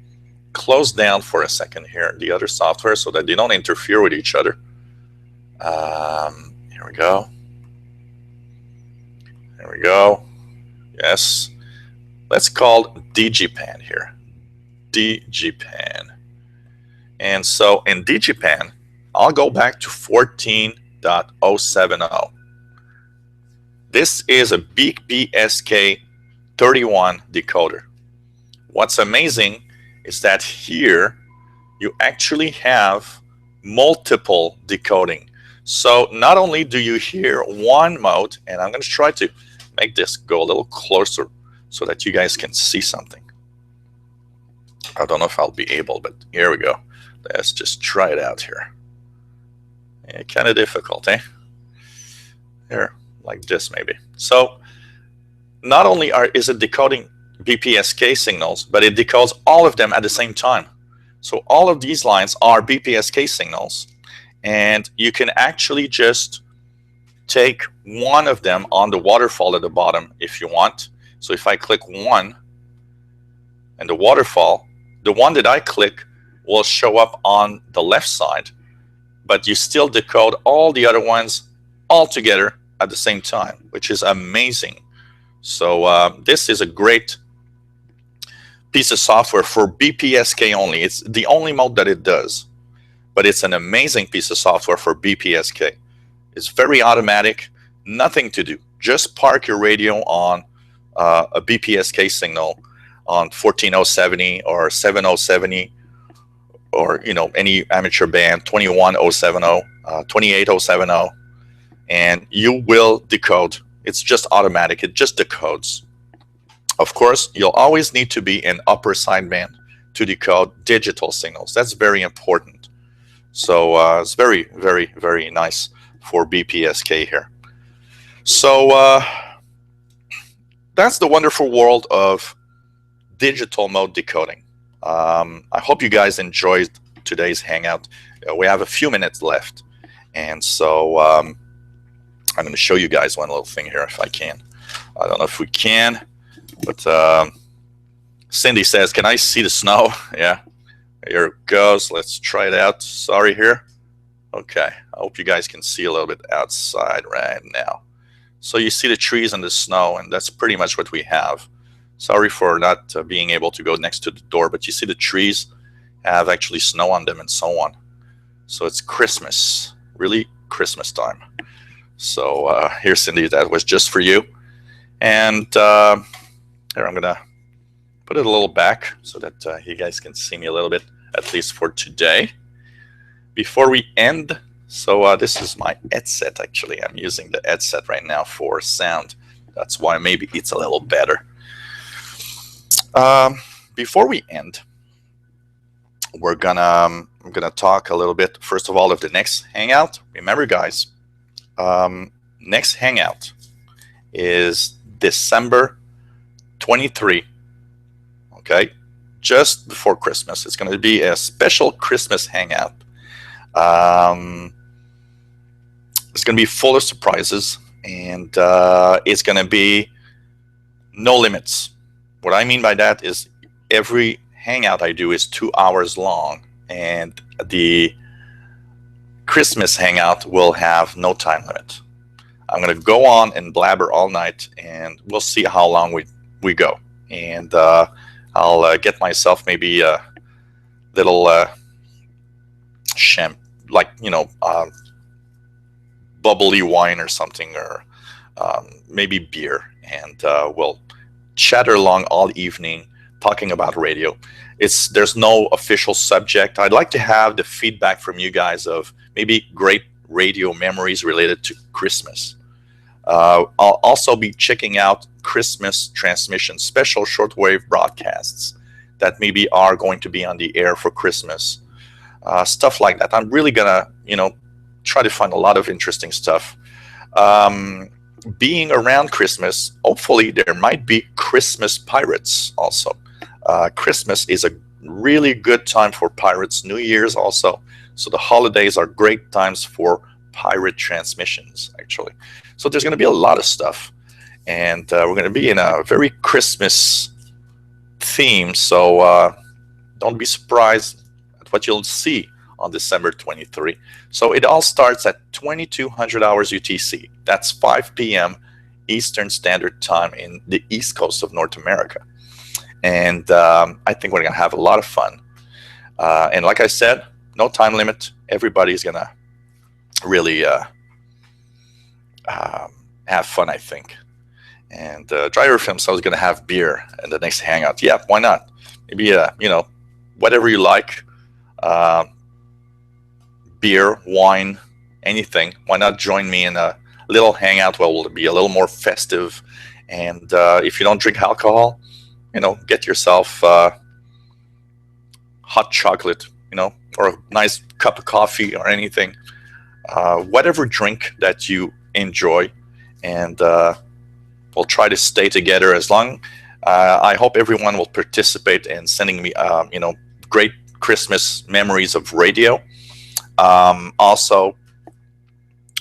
close down for a second here the other software so that they don't interfere with each other. Here we go. There we go. Yes. Let's call Digipan here. Digipan. And so in Digipan, I'll go back to 14.070. This is a BPSK 31 decoder. What's amazing is that here you actually have multiple decoding. So not only do you hear one mode, and I'm going to try to make this go a little closer so that you guys can see something. I don't know if I'll be able, but here we go. Let's just try it out here. Yeah, kind of difficult, eh? Here, like this maybe. So not only is it decoding BPSK signals, but it decodes all of them at the same time. So all of these lines are BPSK signals, and you can actually just take one of them on the waterfall at the bottom if you want. So if I click one, and the waterfall, the one that I click will show up on the left side, but you still decode all the other ones all together at the same time, which is amazing. So this is a great piece of software for BPSK only. It's the only mode that it does, but it's an amazing piece of software for BPSK. It's very automatic, Nothing to do. Just park your radio on a BPSK signal on 14070 or 7070, or any amateur band, 21070, 28070, and you will decode. It's just automatic. It just decodes. Of course, you'll always need to be in upper sideband to decode digital signals. That's very important. So it's very, very, very nice for BPSK here. So that's the wonderful world of digital mode decoding. I hope you guys enjoyed today's Hangout. We have a few minutes left, and so I'm going to show you guys one little thing here if I can. I don't know if we can, but Cindy says, can I see the snow? Yeah, here it goes. Let's try it out. Sorry here. Okay, I hope you guys can see a little bit outside right now. So you see the trees and the snow, and that's pretty much what we have. Sorry for not being able to go next to the door, but you see the trees have actually snow on them and so on. So it's Christmas, really Christmas time. So here, Cindy, that was just for you. And here, I'm going to put it a little back so that you guys can see me a little bit, at least for today. Before we end, so this is my headset, actually. I'm using the headset right now for sound. That's why maybe it's a little better. Before we end, I'm gonna talk a little bit, first of all, of the next Hangout. Remember, guys, next Hangout is December 23. Okay, just before Christmas. It's going to be a special Christmas Hangout. It's going to be full of surprises, and it's going to be no limits. What I mean by that is every Hangout I do is 2 hours long, and the Christmas Hangout will have no time limit. I'm going to go on and blabber all night, and we'll see how long we go. And I'll get myself maybe a little bubbly wine or something, or maybe beer, and we'll chatter along all evening talking about radio. There's no official subject. I'd like to have the feedback from you guys of maybe great radio memories related to Christmas. I'll also be checking out Christmas transmissions, special shortwave broadcasts that maybe are going to be on the air for Christmas. Stuff like that. I'm really gonna, try to find a lot of interesting stuff. Being around Christmas, hopefully there might be Christmas pirates also. Christmas is a really good time for pirates. New Year's also. So the holidays are great times for pirate transmissions, actually. So there's going to be a lot of stuff. And we're going to be in a very Christmas theme. So don't be surprised at what you'll see on December 23. So it all starts at 2200 hours UTC. That's 5 p.m. Eastern Standard Time in the East Coast of North America. And I think we're going to have a lot of fun. And like I said, no time limit. Everybody's going to really have fun, I think. And Driver Film Cell is going to have beer in the next Hangout. Yeah, why not? Maybe, whatever you like. Beer, wine, anything. Why not join me in a little Hangout where we'll be a little more festive? And if you don't drink alcohol, get yourself hot chocolate, or a nice cup of coffee or anything. Whatever drink that you enjoy, and we'll try to stay together as long. I hope everyone will participate in sending me, great Christmas memories of radio. Also,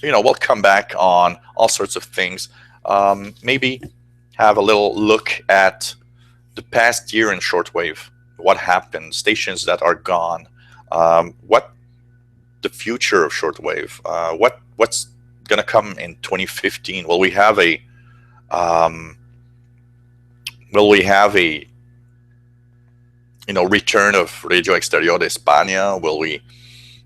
we'll come back on all sorts of things. Maybe have a little look at the past year in shortwave. What happened? Stations that are gone. What the future of shortwave? What's gonna come in 2015? Will we have a return of Radio Exterior de España? Will we?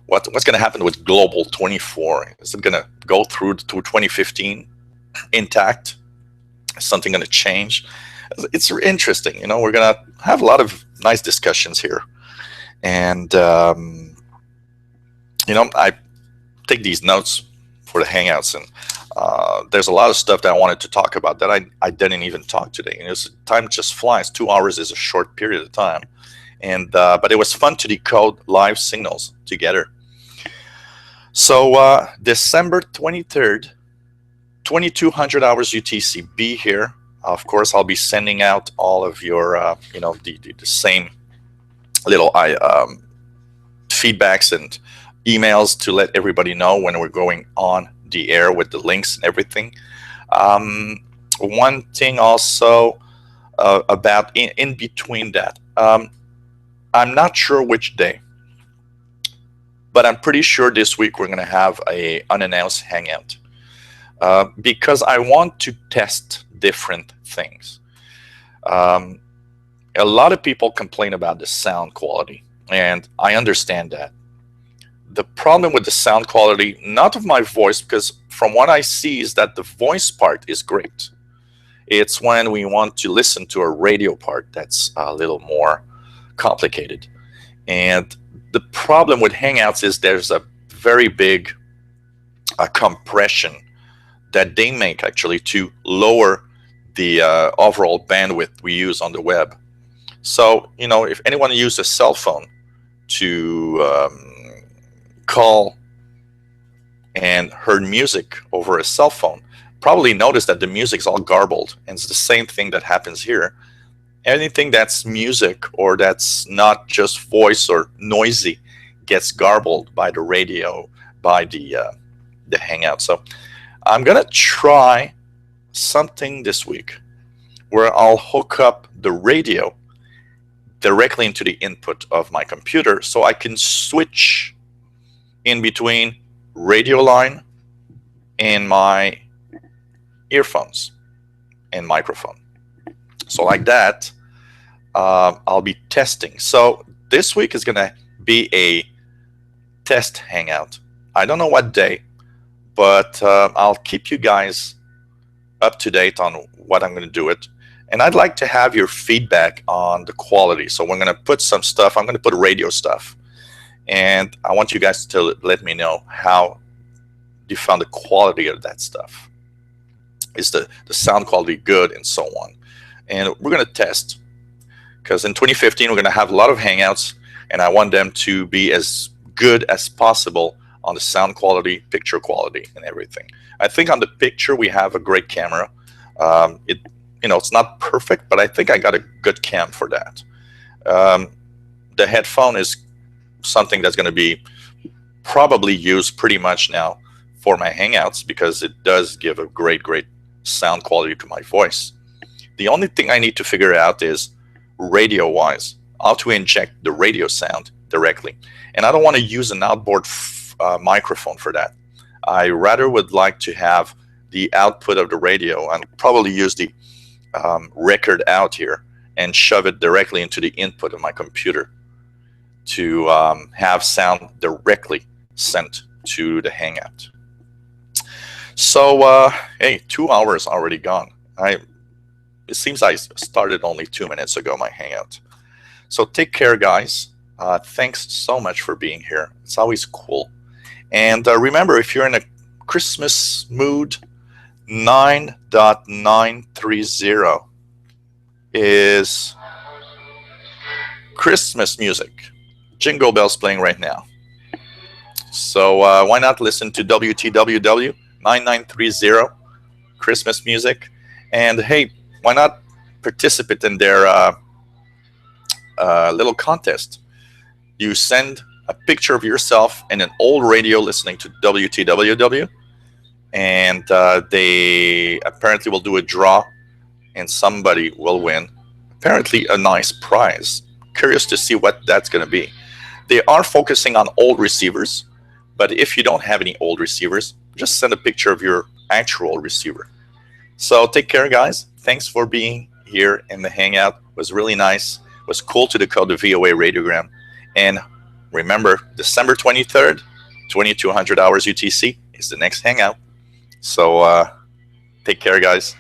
What's going to happen with Global 24? Is it going to go through to 2015? intact? Is something going to change? It's interesting. We're going to have a lot of nice discussions here. And, I take these notes for the Hangouts, and there's a lot of stuff that I wanted to talk about that I didn't even talk today. Time just flies. 2 hours is a short period of time. And but it was fun to decode live signals together. So December 23rd, 2200 hours UTC, be here. Of course, I'll be sending out all of your, the same little feedbacks and emails to let everybody know when we're going on the air with the links and everything. One thing also about in between that, I'm not sure which day, but I'm pretty sure this week we're going to have a unannounced hangout because I want to test different things. A lot of people complain about the sound quality, and I understand that. The problem with the sound quality, not of my voice, because from what I see is that the voice part is great. It's when we want to listen to a radio part that's a little more complicated. And the problem with Hangouts is there's a very big compression that they make actually to lower the overall bandwidth we use on the web. So, if anyone uses a cell phone to call and heard music over a cell phone, probably notice that the music's all garbled. And it's the same thing that happens here. Anything that's music or that's not just voice or noisy gets garbled by the radio, by the Hangout. So I'm going to try something this week where I'll hook up the radio directly into the input of my computer so I can switch in between radio line and my earphones and microphone. So like that, I'll be testing. So this week is going to be a test hangout. I don't know what day, but I'll keep you guys up to date on what I'm going to do it. And I'd like to have your feedback on the quality. So we're going to put some stuff. I'm going to put radio stuff. And I want you guys to let me know how you found the quality of that stuff. Is the sound quality good and so on? And we're going to test. Because in 2015, we're going to have a lot of Hangouts. And I want them to be as good as possible on the sound quality, picture quality, and everything. I think on the picture, we have a great camera. It's not perfect, but I think I got a good cam for that. The headphone is something that's going to be probably used pretty much now for my Hangouts because it does give a great sound quality to my voice. The only thing I need to figure out is radio-wise, how to inject the radio sound directly. And I don't want to use an outboard microphone for that. I rather would like to have the output of the radio and probably use the record out here and shove it directly into the input of my computer to have sound directly sent to the Hangout. So, hey, 2 hours already gone. It seems I started only 2 minutes ago, my Hangout. So take care, guys. Thanks so much for being here. It's always cool. And remember, if you're in a Christmas mood, 9.930 is Christmas music. Jingle bells playing right now. So why not listen to WTWW 9930 Christmas music? And hey, why not participate in their little contest? You send a picture of yourself in an old radio listening to WTWW, and they apparently will do a draw, and somebody will win apparently a nice prize. Curious to see what that's going to be. They are focusing on old receivers, but if you don't have any old receivers, just send a picture of your actual receiver. So take care, guys. Thanks for being here in the Hangout. It was really nice. It was cool to decode the VOA radiogram. And remember, December 23rd, 2200 hours UTC is the next Hangout. So Take care, guys.